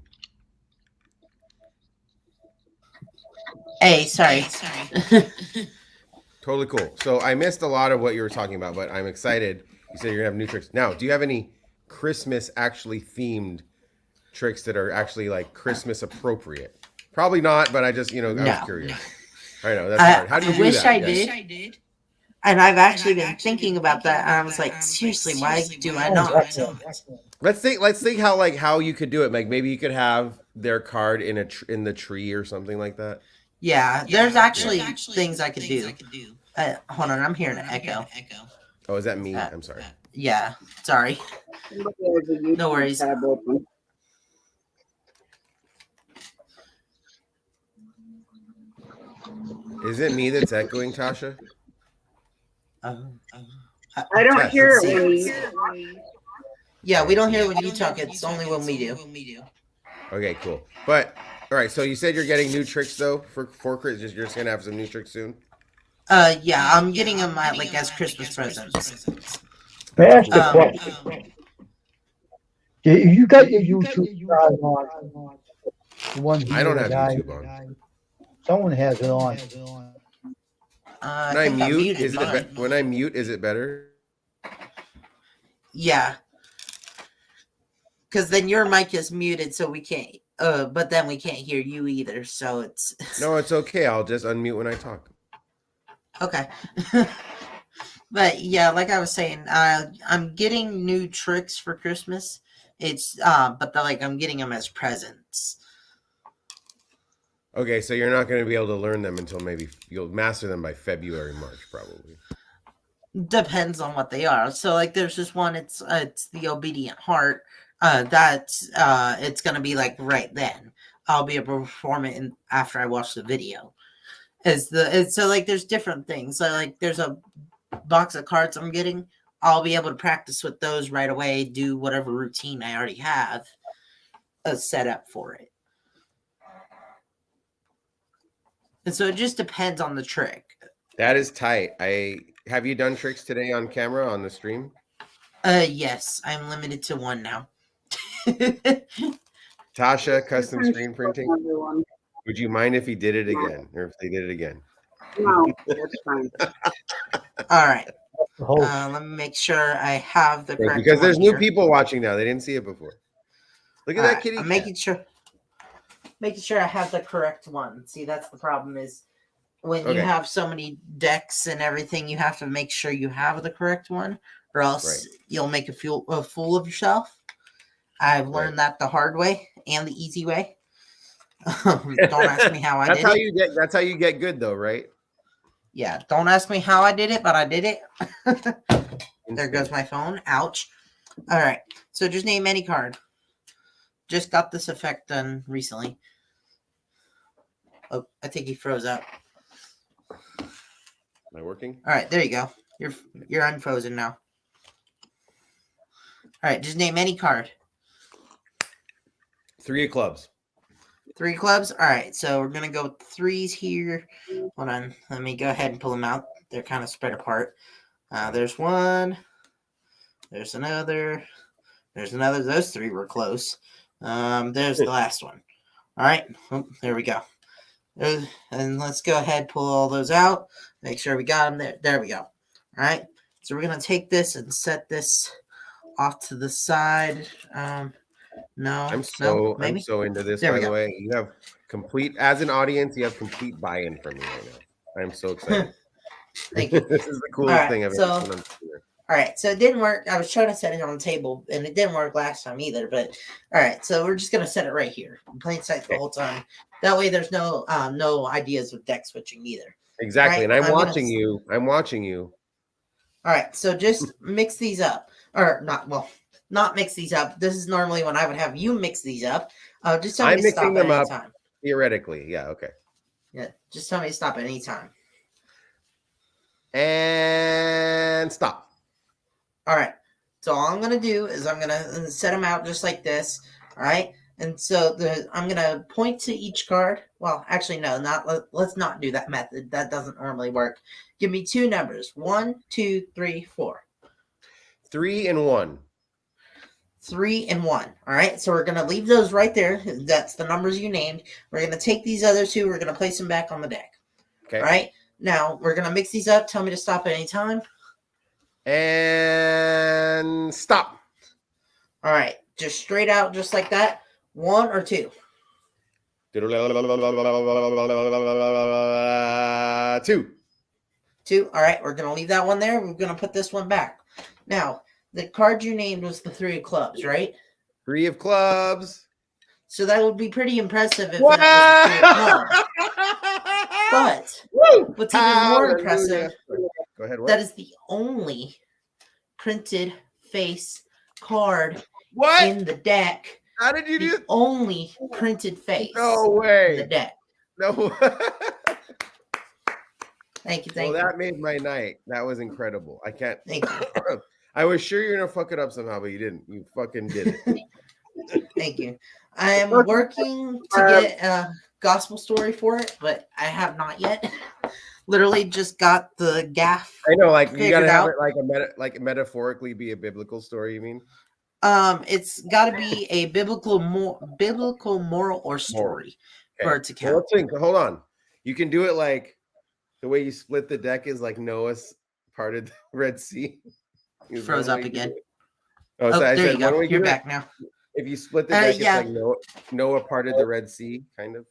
Hey, sorry. Totally cool. So I missed a lot of what you were talking about, but I'm excited. You said you're gonna have new tricks. Now, do you have any Christmas actually themed tricks that are actually like Christmas appropriate? Probably not, but I just I was curious. I know that's hard. How do you do wish that? I did. And I've actually been thinking about that. And I was like, seriously, why do I not? Let's think how you could do it. Like maybe you could have their card in the tree or something like that. Yeah, there's actually things I could do. Hold on, I'm hearing an echo. Oh, is that me? I'm sorry. Yeah, sorry. Somebody has a YouTube No worries. tab open. Is it me that's echoing, Tasha? I don't Tess, hear let's it see. when you. Yeah, we don't hear when you talk. It's only when we do. Okay, cool. But all right, so you said you're getting new tricks though for Christmas. You're just gonna have some new tricks soon. Yeah, I'm getting them as Christmas presents. May I ask a question? You got your YouTube guy on. The one I don't the have guy. YouTube on. Someone has it on. When I mute, is it when I mute, is it better? Yeah, because then your mic is muted, so we can't. But then we can't hear you either. So it's No, it's okay. I'll just unmute when I talk. okay. But yeah, like I was saying, I'm getting new tricks for Christmas. It's but I'm getting them as presents. Okay, so you're not going to be able to learn them until maybe you'll master them by February, March, probably. Depends on what they are. So there's this one. It's the obedient heart. That's it's gonna be right then. I'll be able to perform it after I watch the video. There's different things. So there's a box of cards I'm getting. I'll be able to practice with those right away. Do whatever routine I already have set up for it. And so it just depends on the trick. That is tight. Have you done tricks today on camera on the stream? Yes, I'm limited to one now. Tasha, custom screen printing. Everyone. Would you mind if he did it again, or if they did it again? No, that's fine. All right. The host. Let me make sure I have the correct Because there's one new here. people watching now. They didn't see it before. Look at that kitty. I'm making sure I have the correct one. See, that's the problem is when you have so many decks and everything, you have to make sure you have the correct one, or else you'll make a fool of yourself. I've learned that the hard way and the easy way. Don't ask me how I did it. That's how you get good, though, right? Yeah, don't ask me how I did it, but I did it. There goes my phone. Ouch. All right, so just name any card. Just got this effect done recently. Oh, I think he froze up. Am I working? All right, there you go. You're unfrozen now. All right, just name any card. 3 of clubs. 3 clubs. All right, so we're gonna go with threes here. Hold on, let me go ahead and pull them out. They're kind of spread apart. There's one. There's another. There's another. Those 3 were close. There's the last one. All right, there we go. And let's go ahead and pull all those out. Make sure we got them there. There we go. All right. So we're gonna take this and set this off to the side. No, I'm no, I'm maybe. so into this, There by we the go. way. You have complete, as an audience, you have complete buy-in from me right now. I'm so excited. Thank you. This is the All coolest right. thing I've ever So seen on Twitter. all right, so it didn't work. I was trying to set it on the table, and it didn't work last time either. But all right, so we're just gonna set it right here, in plain sight the whole time. That way, there's no ideas of deck switching either. Exactly. Right, And I'm I'm gonna- watching you. I'm watching you. All right, so just mix these up, or not? Well, not mix these up. This is normally when I would have you mix these up. Just tell me I'm to mixing stop at them any up. time. Theoretically. Yeah, okay. Yeah, just tell me to stop at any time. And stop. All right. So all I'm gonna do is I'm gonna set them out just like this. All right. And so I'm gonna point to each card. Well, actually, no, let's not do that method. That doesn't normally work. Give me two numbers: 1, 2, 3, 4. 3 and 1. 3 and 1. All right. So we're gonna leave those right there. That's the numbers you named. We're gonna take these other two. We're gonna place them back on the deck. Okay. All right. Now we're gonna mix these up. Tell me to stop at any time. And stop. All right. Just straight out, just like that. 1 or 2. 2. 2. All right, we're going to leave that one there. We're going to put this one back. Now, the card you named was the 3 of clubs, right? 3 of clubs. So that would be pretty impressive if that was the 3 of clubs. But what's even more impressive, Go ahead. What? that is the only printed face card What? in the deck. How did you do The it? only printed face No in the way. deck. No. Thank you, Well, thank you. that made my night. That was incredible. I can't. Thank you. I was sure you're gonna fuck it up somehow, but you didn't. You fucking did it. Thank you. I am working to get a gospel story for it, but I have not yet. Literally just got the gaff. I know, like you Figured gotta have out. it like metaphorically be a biblical story. You mean? It's got to be a biblical moral or story Okay. for it to Well, count. let's think. Hold on. You can do it like the way you split the deck is like Noah's parted the Red Sea. Is Froze one up way you do again. it. Oh, Oh, so I there said you go. one way You're do it. back now. If you split the deck, yeah. it's like Noah parted the Red Sea, kind of.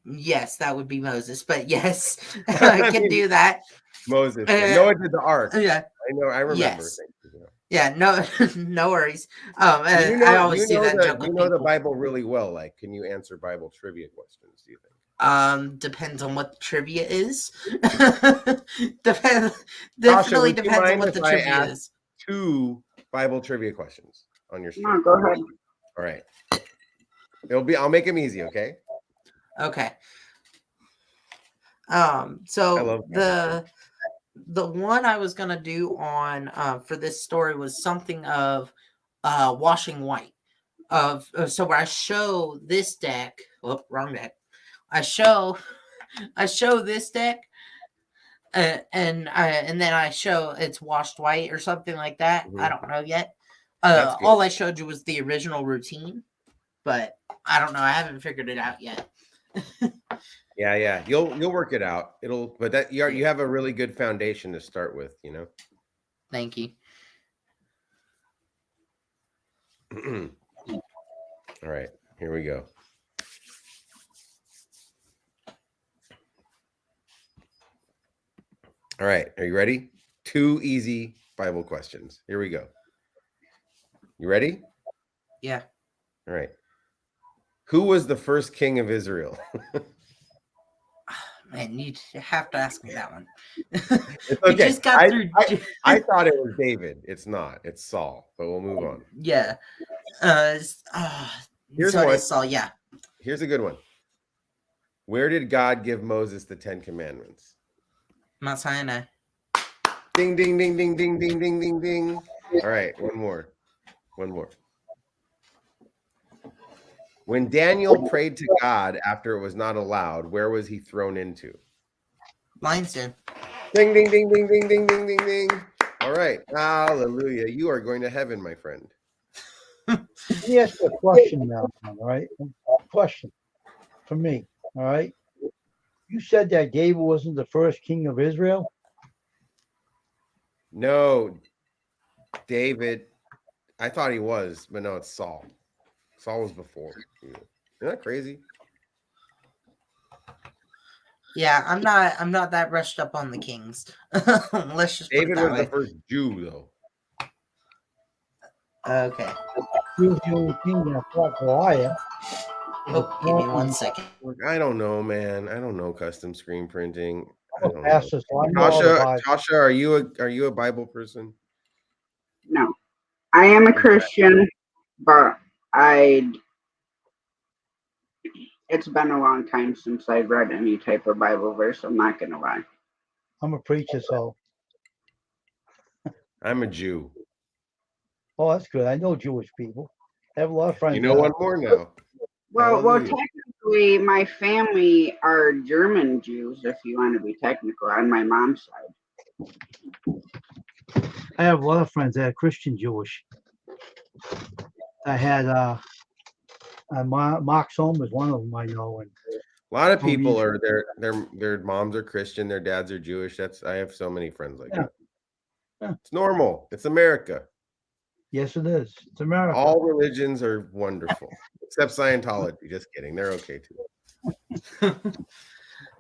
Yes, that would be Moses, but yes, I can do that. Moses. Noah did the ark. Yeah, I know. I remember. yes. Thank you. Yeah, no, no worries. You know, I always do that joke you with know the people. Bible really well. Like, can you answer Bible trivia questions? Do you think? Depends on what the trivia is. Definitely would you depends on mind what if the I trivia asked is. 2 Bible trivia questions on your stream? No, go ahead. All right. I'll make them easy, okay? Okay. I So love the one I was gonna do on for this story was something of washing white. So where I show this deck. Oh, wrong deck. I show this deck, and then I show it's washed white or something like that. I don't know yet. That's good. All I showed you was the original routine, but I don't know. I haven't figured it out yet. Yeah. You'll work it out. But that you have a really good foundation to start with, you know. Thank you. All right, here we go. All right, are you ready? 2 easy Bible questions. Here we go. You ready? Yeah. All right. Who was the first king of Israel? Man, you have to ask me that one. It's We okay. just got through. I thought it was David. It's not. It's Saul. But we'll move on. Yeah. Here's so it one. is Saul. Yeah. Here's a good one. Where did God give Moses the 10 Commandments? Mount Sinai. Ding, ding, ding, ding, ding, ding, ding, ding, ding. All right, one more. When Daniel prayed to God after it was not allowed, where was he thrown into? Lion's Den. Ding, ding, ding, ding, ding, ding, ding, ding, ding. All right. Hallelujah. You are going to heaven, my friend. Let me ask you a question now, all right? A question for me, all right? You said that David wasn't the first king of Israel? No, David. I thought he was, but no, it's Saul. Saul was before. Isn't that crazy? Yeah, I'm not that brushed up on the kings. Let's just put it David that was the way. first Jew, though. Okay. He was the only king that fought Goliath. Oh, give me 1 second. I don't know, man. I don't know custom screen printing. I I'm don't a know. pastor, so I know all the Bible. Tasha, are you a Bible person? No, I am a Christian, but it's been a long time since I've read any type of Bible verse. I'm not gonna lie. I'm a preacher, so I'm a Jew. oh, that's good. I know Jewish people. I have a lot of friends. You know one more now. Well, Hallelujah. technically, my family are German Jews, if you want to be technical, on my mom's side. I have a lot of friends that are Christian Jewish. I had Mark Sohm was one of them I know, and A lot of Oh, people yeah. are their moms are Christian, their dads are Jewish. I have so many friends like Yeah. that. Yeah. It's normal. It's America. yes, it is. It's America. All religions are wonderful, except Scientology. Just kidding. They're okay too.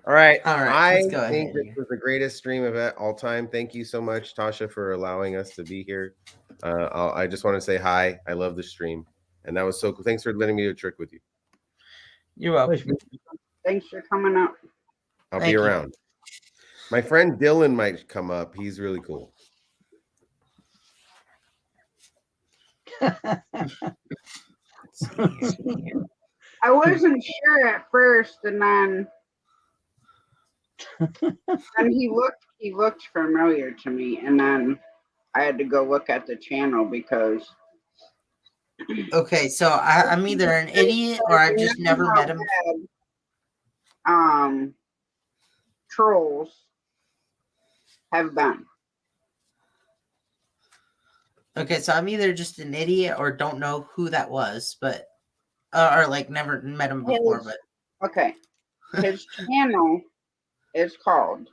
All right. All right, I let's go think ahead this here. was the greatest stream of all time. Thank you so much, Tasha, for allowing us to be here. I just want to say hi. I love the stream. And that was so cool. Thanks for letting me do a trick with you. You're welcome. Thanks for coming up. I'll Thank be you. around. My friend Dylan might come up. He's really cool. Let's see here. I wasn't sure at first, and then he looked familiar to me, and then I had to go look at the channel because Okay, so I'm either an idiot or I've just never met him. Trolls have been. Okay, so I'm either just an idiot or don't know who that was, but or like never met him before. But Okay, his channel is called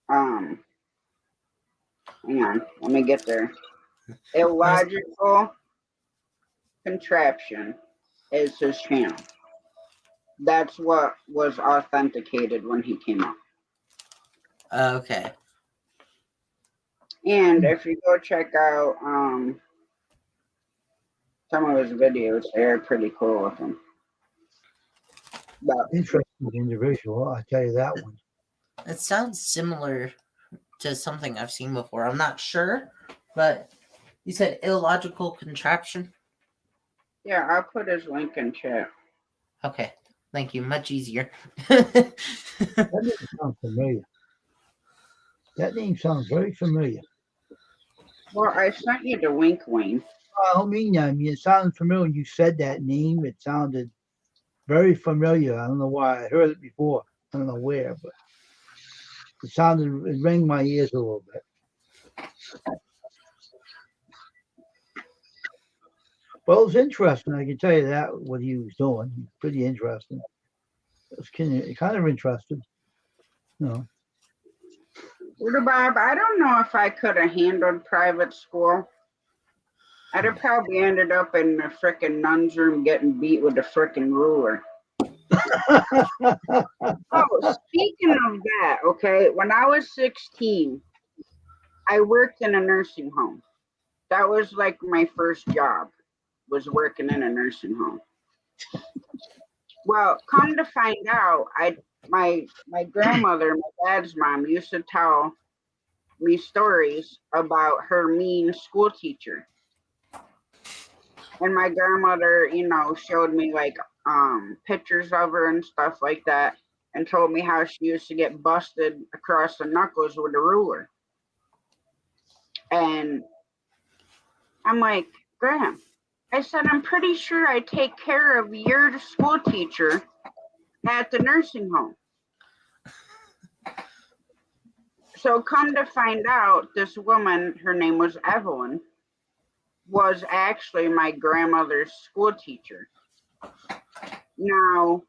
hang on, let me get there. Illogical Contraption is his channel. That's what was authenticated when he came out. okay, And if you go check out some of his videos, they're pretty cool with him. But Interesting individual, I tell you that one. it sounds similar to something I've seen before. I'm not sure, but you said illogical contraption. yeah, I'll put his link in chat. Okay, thank you. Much easier. That name sounds familiar. That name sounds very familiar. Well, I sent you the link, Wayne. I don't mean that. I mean, it sounded familiar when you said that name. It sounded very familiar. I don't know why. I heard it before. I don't know where, but it rang my ears a little bit. Well, it was interesting. I can tell you that, what he was doing. Pretty interesting. It was kind of interesting. You know. Little Bob, I don't know if I could have handled private school. I'd have probably ended up in the frickin' nun's room getting beat with a frickin' ruler. Oh, speaking of that, okay, when I was 16, I worked in a nursing home. That was like my first job, was working in a nursing home. Well, come to find out, my grandmother, my dad's mom, used to tell me stories about her mean school teacher. And my grandmother, showed me like pictures of her and stuff like that, and told me how she used to get busted across the knuckles with a ruler. And I'm like, Graham, I said, I'm pretty sure I take care of your school teacher at the nursing home. So come to find out, this woman, her name was Evelyn, was actually my grandmother's school teacher. Now,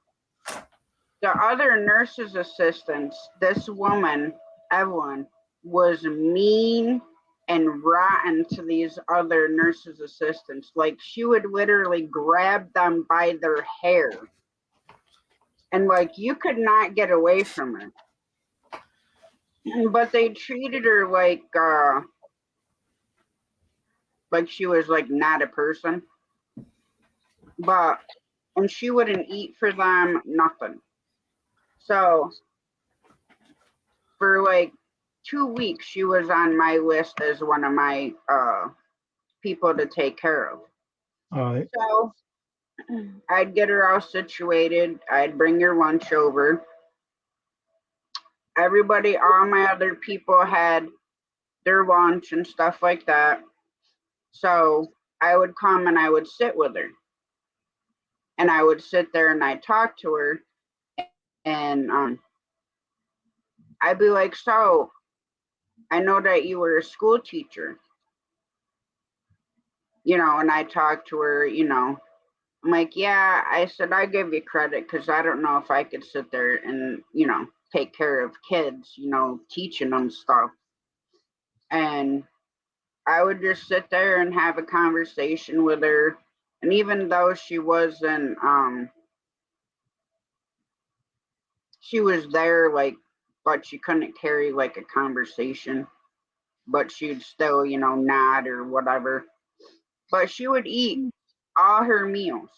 The other nurse's assistants, this woman, Evelyn, was mean and rotten to these other nurses' assistants. Like, she would literally grab them by their hair. And, like, you could not get away from her. But they treated her like she was, like, not a person. And she wouldn't eat for them, nothing. So for like 2 weeks, she was on my list as one of my people to take care of. All right. So I'd get her all situated. I'd bring her lunch over. Everybody, all my other people had their lunch and stuff like that. So I would come and I would sit with her. And I would sit there and I'd talk to her. And I'd be like, so I know that you were a school teacher. And I talked to her, I'm like, yeah, I said, I give you credit because I don't know if I could sit there and, take care of kids, teaching them stuff. And I would just sit there and have a conversation with her. And even though she wasn't, she was there, like, but she couldn't carry like a conversation, but she'd still, nod or whatever. But she would eat all her meals.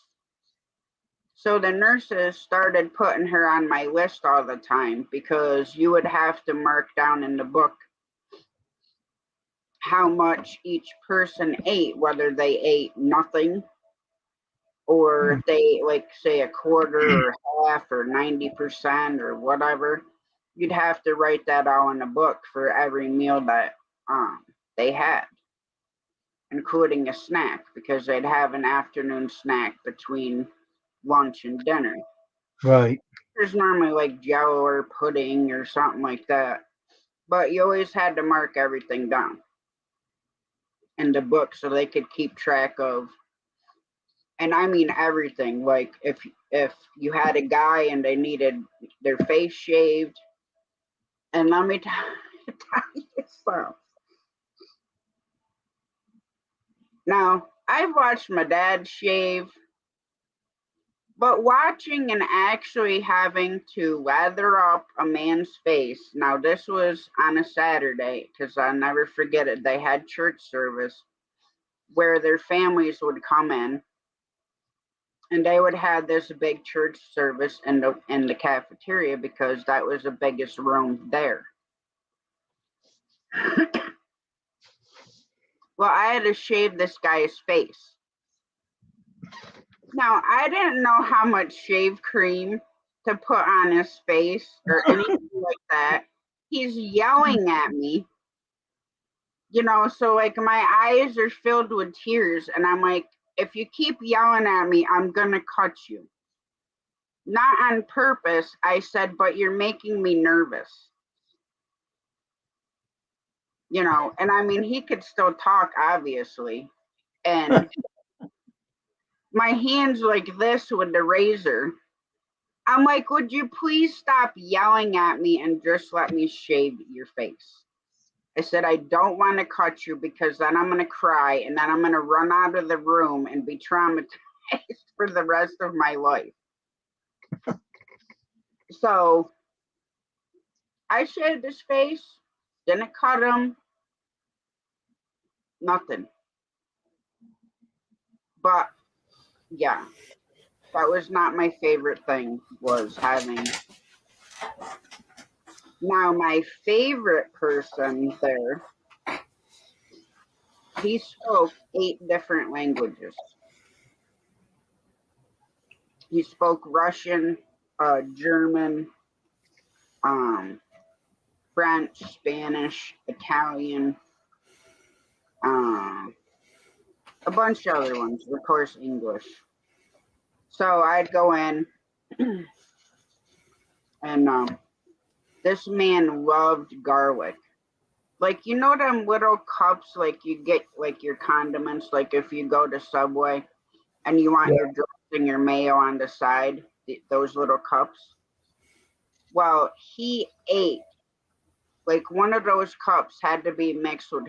So the nurses started putting her on my list all the time because you would have to mark down in the book how much each person ate, whether they ate nothing or if they like say a quarter or half or 90% or whatever. You'd have to write that all in a book for every meal that they had, including a snack, because they'd have an afternoon snack between lunch and dinner. Right. There's normally like jello or pudding or something like that, but you always had to mark everything down in the book so they could keep track of. And I mean everything. Like if you had a guy and they needed their face shaved, and let me tell you something. Now I've watched my dad shave. But watching and actually having to lather up a man's face. Now, this was on a Saturday because I'll never forget it. They had church service where their families would come in and they would have this big church service in the cafeteria because that was the biggest room there. Well, I had to shave this guy's face. Now, I didn't know how much shave cream to put on his face or anything like that. He's yelling at me, so like my eyes are filled with tears. And I'm like, if you keep yelling at me, I'm going to cut you. Not on purpose, I said, but you're making me nervous. And I mean, he could still talk, obviously. And my hands like this with the razor. I'm like, would you please stop yelling at me and just let me shave your face? I said, I don't want to cut you because then I'm going to cry and then I'm going to run out of the room and be traumatized for the rest of my life. So I shaved his face, didn't cut him, nothing. But yeah, that was not my favorite thing, was having. Now, my favorite person there, he spoke 8 different languages. He spoke Russian, German, French, Spanish, Italian, a bunch of other ones, of course, English. So I'd go in and this man loved garlic. Like, them little cups, like you get like your condiments, like if you go to Subway and you want your dressing, your mayo on the side, those little cups. Well, he ate, like, one of those cups had to be mixed with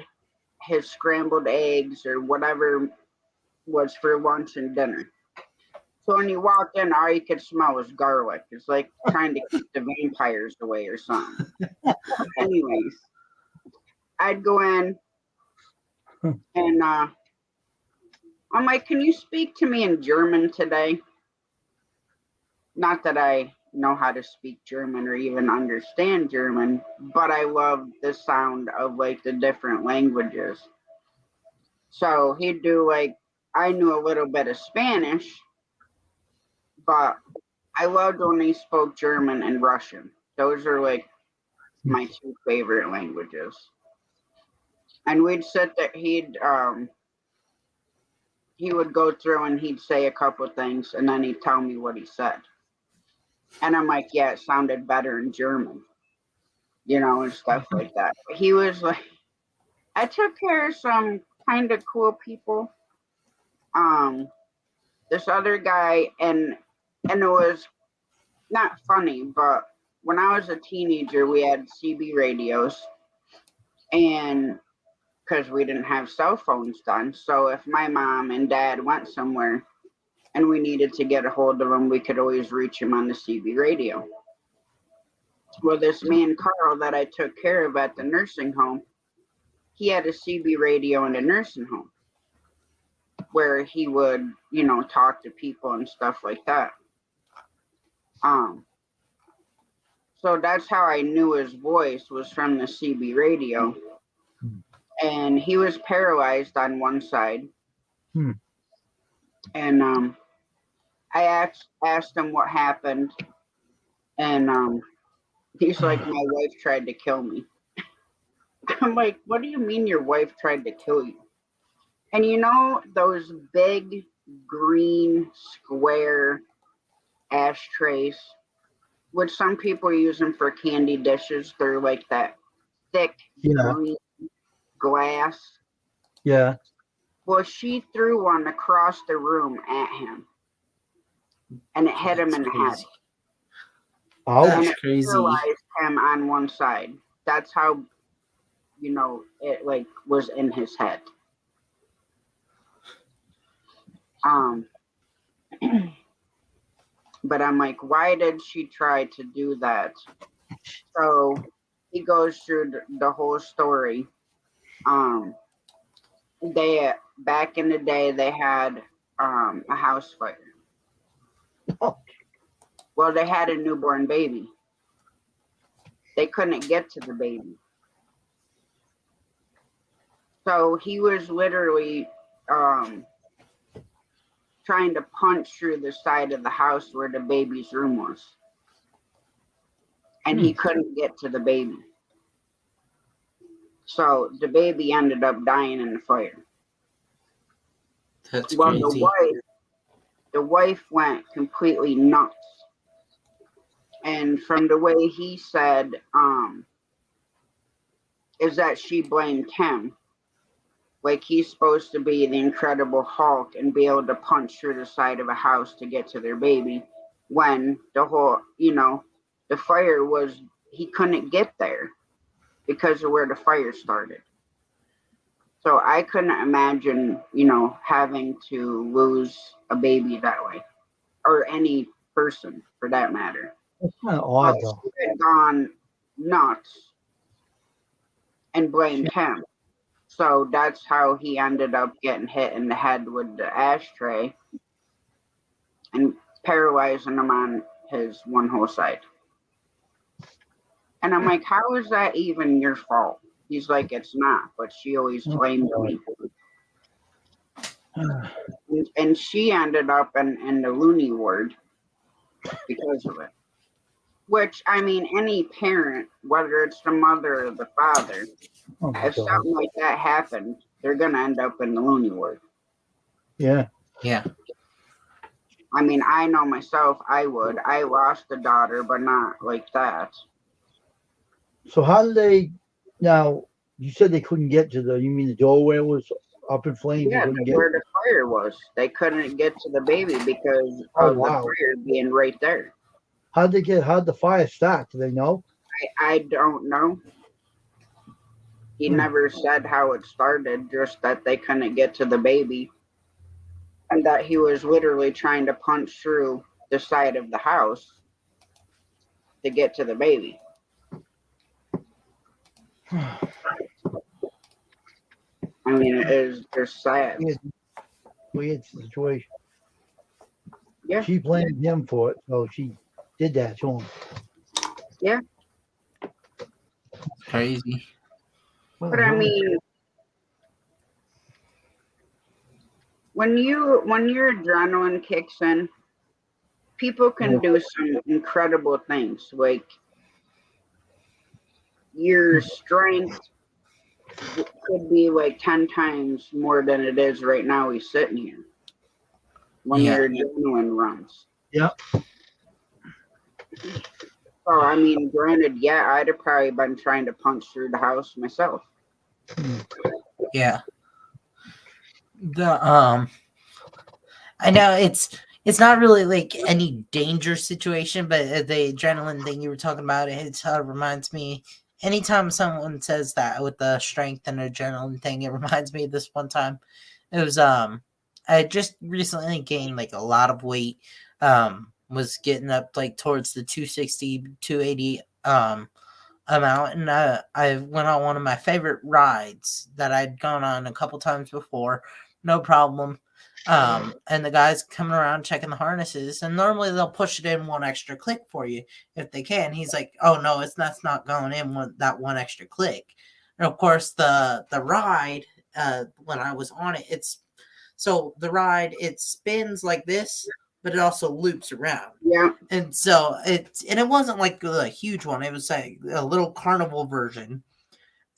his scrambled eggs or whatever was for lunch and dinner. So when you walked in, all you could smell was garlic. It's like trying to keep the vampires away or something. Anyways, I'd go in and I'm like, can you speak to me in German today? Not that I know how to speak German or even understand German, but I love the sound of like the different languages. So he'd do like, I knew a little bit of Spanish, but I loved when he spoke German and Russian. Those are like my two favorite languages. And we'd sit there, he would go through and he'd say a couple things and then he'd tell me what he said. And I'm like, yeah, it sounded better in German, and stuff like that. But he was like, I took care of some kind of cool people. This other guy, and it was not funny, but when I was a teenager, we had CB radios, and because we didn't have cell phones then, so if my mom and dad went somewhere and we needed to get a hold of them, we could always reach him on the CB radio. Well, this man Carl that I took care of at the nursing home, he had a CB radio in the nursing home where he would, talk to people and stuff like that. So that's how I knew his voice was from the CB radio. And he was paralyzed on one side. And I asked him what happened, and he's like, my wife tried to kill me. I'm like, what do you mean your wife tried to kill you? And those big green square ashtrays, which some people use them for candy dishes. They're like that thick green glass. Yeah. Well, she threw one across the room at him, and it hit him in the head. Oh, And That's it crazy. paralyzed him on one side. That's how, it like was in his head. But I'm like, why did she try to do that? So he goes through the whole story. They back in the day they had a house fire. Well, they had a newborn baby. They couldn't get to the baby. So he was literally trying to punch through the side of the house where the baby's room was. And he couldn't get to the baby. So the baby ended up dying in the fire. That's Well, crazy. the wife went completely nuts. And from the way he said, is that she blamed him. Like he's supposed to be the Incredible Hulk and be able to punch through the side of a house to get to their baby, when the whole, the fire was, he couldn't get there because of where the fire started. So I couldn't imagine, having to lose a baby that way, or any person for that matter. That's kind of odd, But though. she had gone nuts and blamed him. So that's how he ended up getting hit in the head with the ashtray and paralyzing him on his one whole side. And I'm like, how is that even your fault? He's like, it's not, but she always blamed me. And she ended up in the loony ward because of it. Which, I mean, any parent, whether it's the mother or the father, if something like that happened, they're going to end up in the loony ward. Yeah. Yeah. I mean, I know myself, I would. I lost a daughter, but not like that. So how did they, now, you said they couldn't get to you mean the doorway was up in flames? Yeah, where the fire was. They couldn't get to the baby because of the fire being right there. how'd the fire start? Do they know? I don't know. He Hmm. never said how it started, just that they couldn't get to the baby. And that he was literally trying to punch through the side of the house to get to the baby. I mean, it is just sad. Weird situation. Yeah, She blamed him for it, so she did that to him. yeah. Crazy. What But the I hell? mean, when your adrenaline kicks in, people can do some incredible things. Like your strength could be like 10 times more than it is right now. He's sitting here when Yeah. your adrenaline runs. Yeah. So I mean, granted, yeah, I'd have probably been trying to punch through the house myself. Yeah. I know it's not really like any danger situation, but the adrenaline thing you were talking about, it reminds me. Anytime someone says that with the strength and adrenaline thing, it reminds me of this one time. It was I had just recently gained like a lot of weight. Was getting up like towards the 260, 280 amount, and I went on one of my favorite rides that I'd gone on a couple times before, no problem. And the guys coming around checking the harnesses, and normally they'll push it in one extra click for you if they can. He's like, "Oh no, that's not going in that one extra click." And of course, the ride, when I was on it, the ride, it spins like this, but it also loops around. Yeah, And so it wasn't like a huge one. It was like a little carnival version.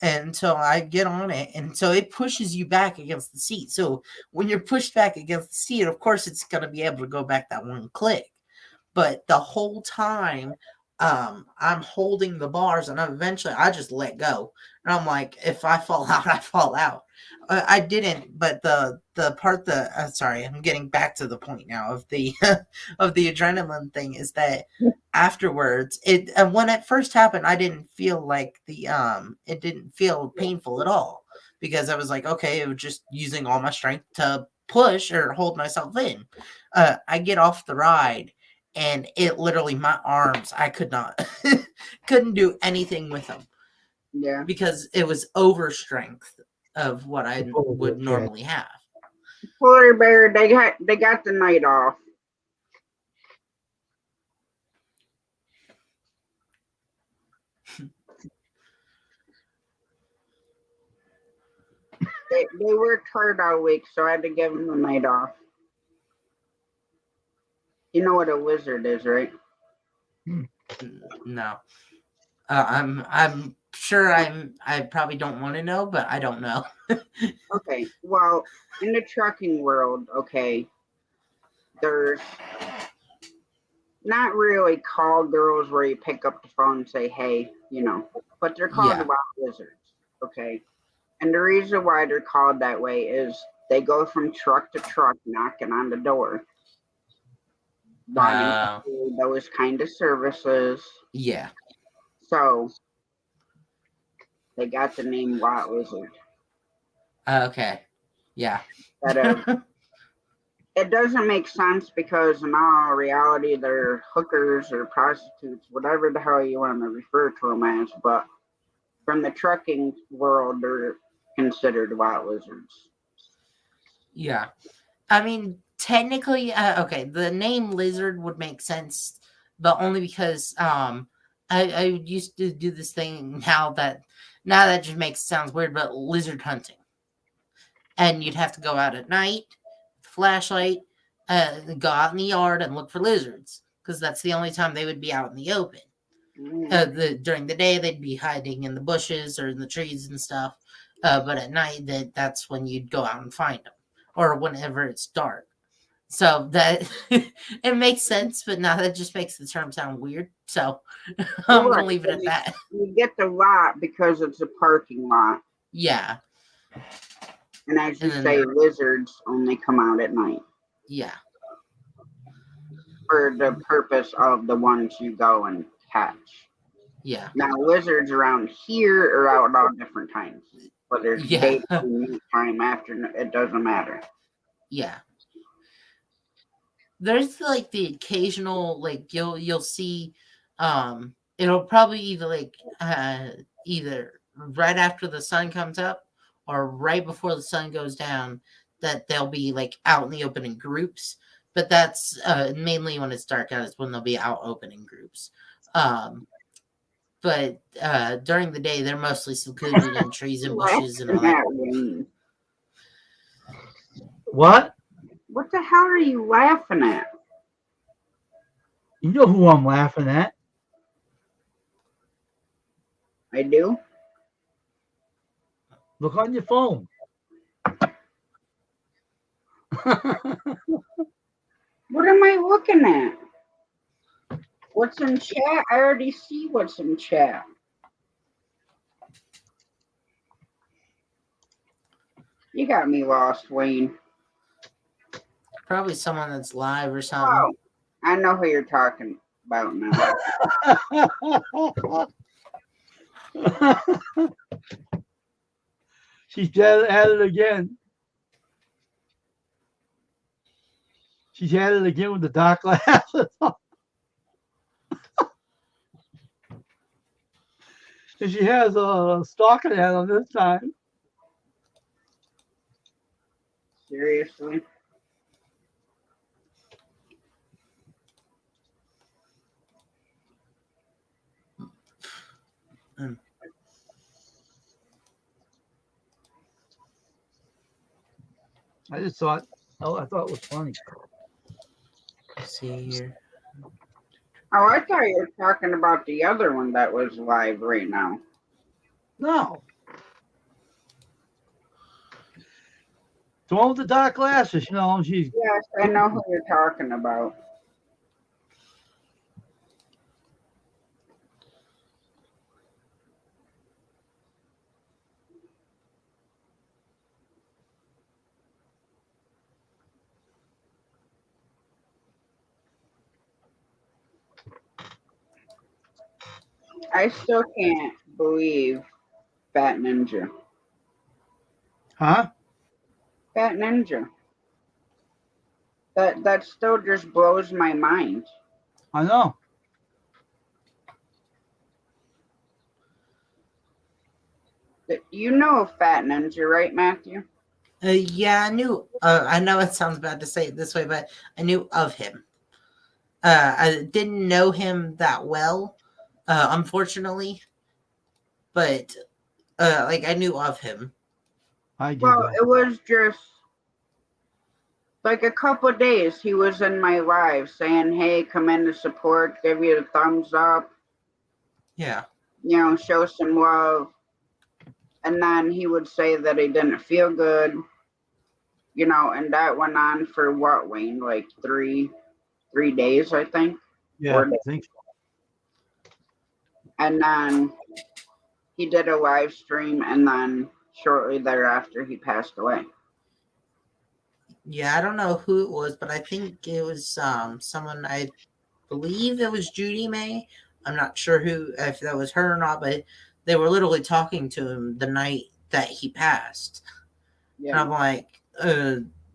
And so I get on it, and so it pushes you back against the seat. So when you're pushed back against the seat, of course it's going to be able to go back that one click. But the whole time, I'm holding the bars, and eventually I just let go. And I'm like, if I fall out, I fall out. I didn't, but the part that sorry, I'm getting back to the point now of the of the adrenaline thing is that afterwards, it when it first happened, I didn't feel like it didn't feel painful at all because I was like, okay, it was just using all my strength to push or hold myself in. I get off the ride, and it literally, my arms, I could not couldn't do anything with them yeah. because it was over strength of what I would normally have. Polar bear, they got the night off. They worked hard all week, so I had to give them the night off. You know what a lizard is, right? No, I'm sure I probably don't want to know, but I don't know. Okay, well, in the trucking world, okay, there's not really call girls where you pick up the phone and say, hey, but they're called Yeah. wild lizards, okay? And the reason why they're called that way is they go from truck to truck knocking on the door, wanting to do those kind of services. Yeah. So they got the name Wild Lizard. Okay. Yeah. It doesn't make sense because in all reality they're hookers or prostitutes, whatever the hell you want to refer to them as, but from the trucking world they're considered wild lizards. Yeah. I mean, technically, okay, the name lizard would make sense, but only because I used to do this thing now that just sounds weird, but lizard hunting. And you'd have to go out at night with a flashlight, go out in the yard and look for lizards because that's the only time they would be out in the open. During the day, they'd be hiding in the bushes or in the trees and stuff. But at night, that's when you'd go out and find them, or whenever it's dark. So that it makes sense, but now that just makes the term sound weird. So I'm gonna leave it at that. You get the lot because it's a parking lot. Yeah. And as you say, lizards only come out at night. Yeah. for the purpose of the ones you go and catch. Yeah. Now, lizards around here are out at all different times. Whether it's Yeah. daytime, nighttime, afternoon, it doesn't matter. Yeah. There's like the occasional like you'll see it'll probably either right after the sun comes up or right before the sun goes down that they'll be like out in the open in groups, but that's mainly when it's dark out is when they'll be out open in groups. But during the day they're mostly secluded in trees and bushes and all Laughing that. at Wayne. What? What the hell are you laughing at? You know who I'm laughing at? I do? Look on your phone. What am I looking at? What's in chat? I already see what's in chat. You got me lost, Wayne. Probably someone that's live or something. Oh, I know who you're talking about now. She's at it again. She's at it again with the dark glasses. And she has a stocking hat on this time. Seriously? I just thought, I thought it was funny. See here. Oh, I thought you were talking about the other one that was live right now. No. The one with the dark glasses, you know, she's Yes, I know who you're talking about. I still can't believe Fat Ninja. huh? Fat Ninja. That still just blows my mind. I know. You know Fat Ninja, right, Matthew? Yeah, I knew. I know it sounds bad to say it this way, but I knew of him. I didn't know him that well, unfortunately, but like I knew of him. I did Well, that. it was just like a couple of days he was in my live saying, hey, come in to support, give you a thumbs up, Yeah, show some love. And then he would say that he didn't feel good, and that went on for what, Wayne? Like three days, I think. Yeah, I think so. And then he did a live stream, and then shortly thereafter he passed away. yeah. I don't know who it was, but I think it was someone. I believe it was Judy May. I'm not sure who, if that was her or not, but they were literally talking to him the night that he passed. And Yeah. I'm like,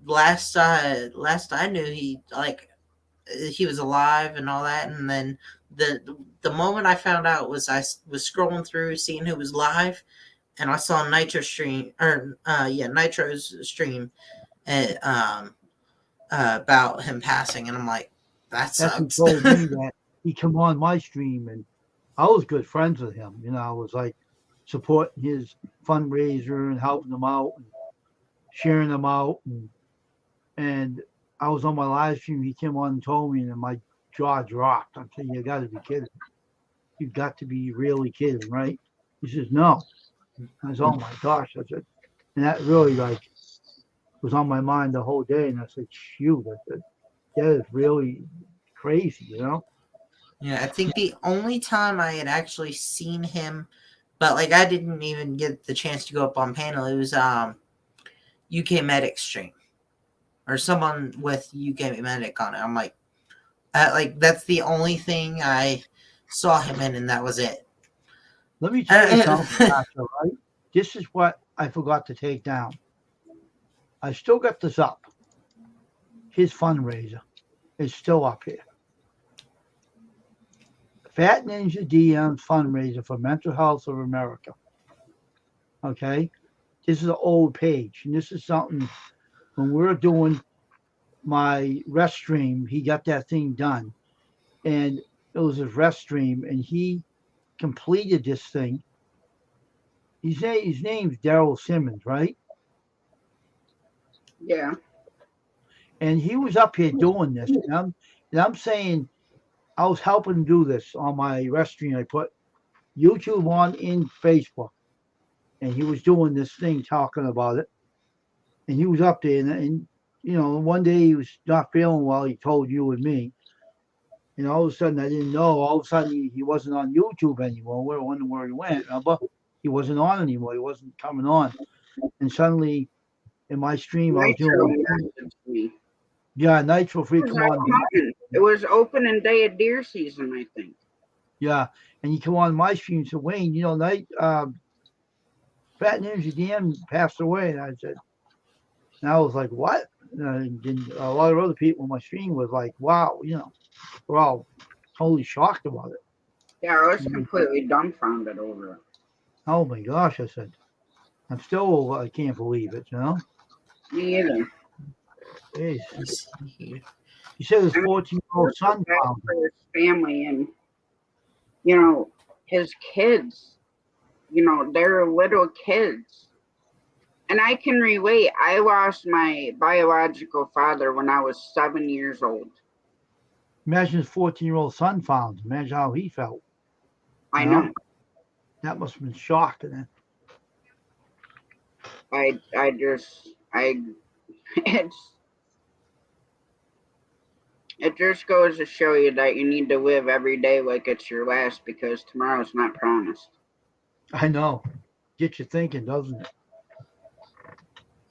last I knew, he was alive and all that. And then the moment I found out was I was scrolling through seeing who was live, and I saw Nitro's stream about him passing, and I'm like, that That's who sucks. told me that he come on my stream, and I was good friends with him. I was like supporting his fundraiser and helping him out and sharing them out. And I was on my live stream. He came on and told me, and my jaw dropped. I'm saying, you got to be kidding. You've got to be really kidding, right? He says, no. I said, oh my gosh. I said, and that really was on my mind the whole day. And I said, shoot, I said, that is really crazy, Yeah, I think the only time I had actually seen him, but like I didn't even get the chance to go up on panel, it was UK Medic stream. Or someone with UK Medic on it. I'm like, Like that's the only thing I saw him in, and that was it. Let me tell you something, Nacho, right? This is what I forgot to take down. I still got this up. His fundraiser is still up here. Fat Ninja DM's fundraiser for Mental Health of America. Okay? This is an old page. And this is something when we were doing my rest stream, he got that thing done. And it was his rest stream, and he completed this thing. His name's Daryl Simmons, right? Yeah. And he was up here doing this. And I'm saying I was helping him do this on my rest stream. I put YouTube on in Facebook, and he was doing this thing talking about it. And he was up there, and you know, one day he was not feeling well. He told you and me, and all of a sudden I didn't know. All of a sudden he wasn't on YouTube anymore. We were wondering where he went. But he wasn't on anymore. He wasn't coming on. And suddenly in my stream I was Nitro doing, messaged me. yeah, Nitro Free, It was come on. It was opening day of deer season, I think. Yeah, and you come on my stream and say, Wayne, you know, Fat Ninja DM passed away. And I said, and I was like, what? And a lot of other people on my stream was like, wow, you know, we're all totally shocked about it. Yeah, I was completely dumbfounded over it. Oh my gosh, I said, I'm still, I can't believe it, you know? Me either. Jeez. Let's see here. He said his I mean, 14-year-old son bad found for him. his family and, you know, his kids. You know, they're little kids. And I can relate. I lost my biological father when I was 7 years old. Imagine his 14-year-old son found him. Imagine how he felt. I you know. That must have been shocking. It just goes to show you that you need to live every day like it's your last because tomorrow's not promised. I know. Get you thinking, doesn't it?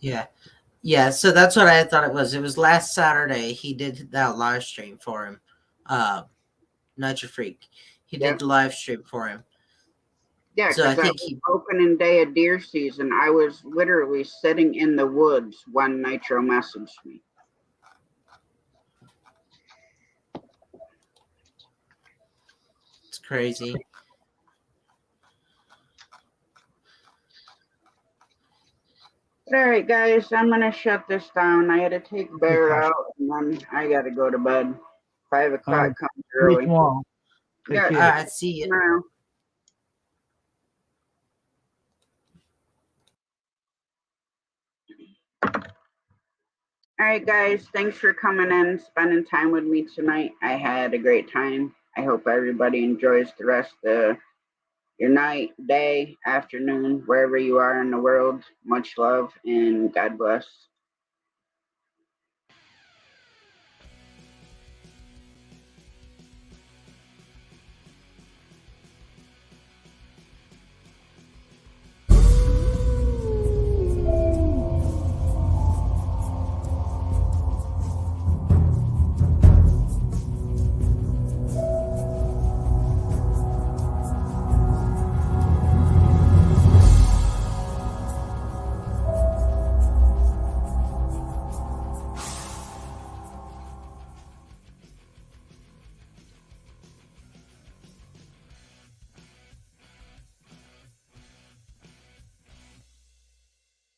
Yeah. Yeah, so that's what I thought it was. It was last Saturday he did that live stream for him. Nitro Freak. He did the live stream for him. Yeah, So I because think that he opening day of deer season, I was literally sitting in the woods when Nitro messaged me. it's crazy. All right, guys, I'm gonna shut this down. I had to take Bear out, and then I gotta go to bed. 5 o'clock comes See you early. tomorrow. Take Yeah, care. I see you. tomorrow. All right, guys, thanks for coming in, spending time with me tonight. I had a great time. I hope everybody enjoys the rest of your night, day, afternoon, wherever you are in the world. Much love and God bless.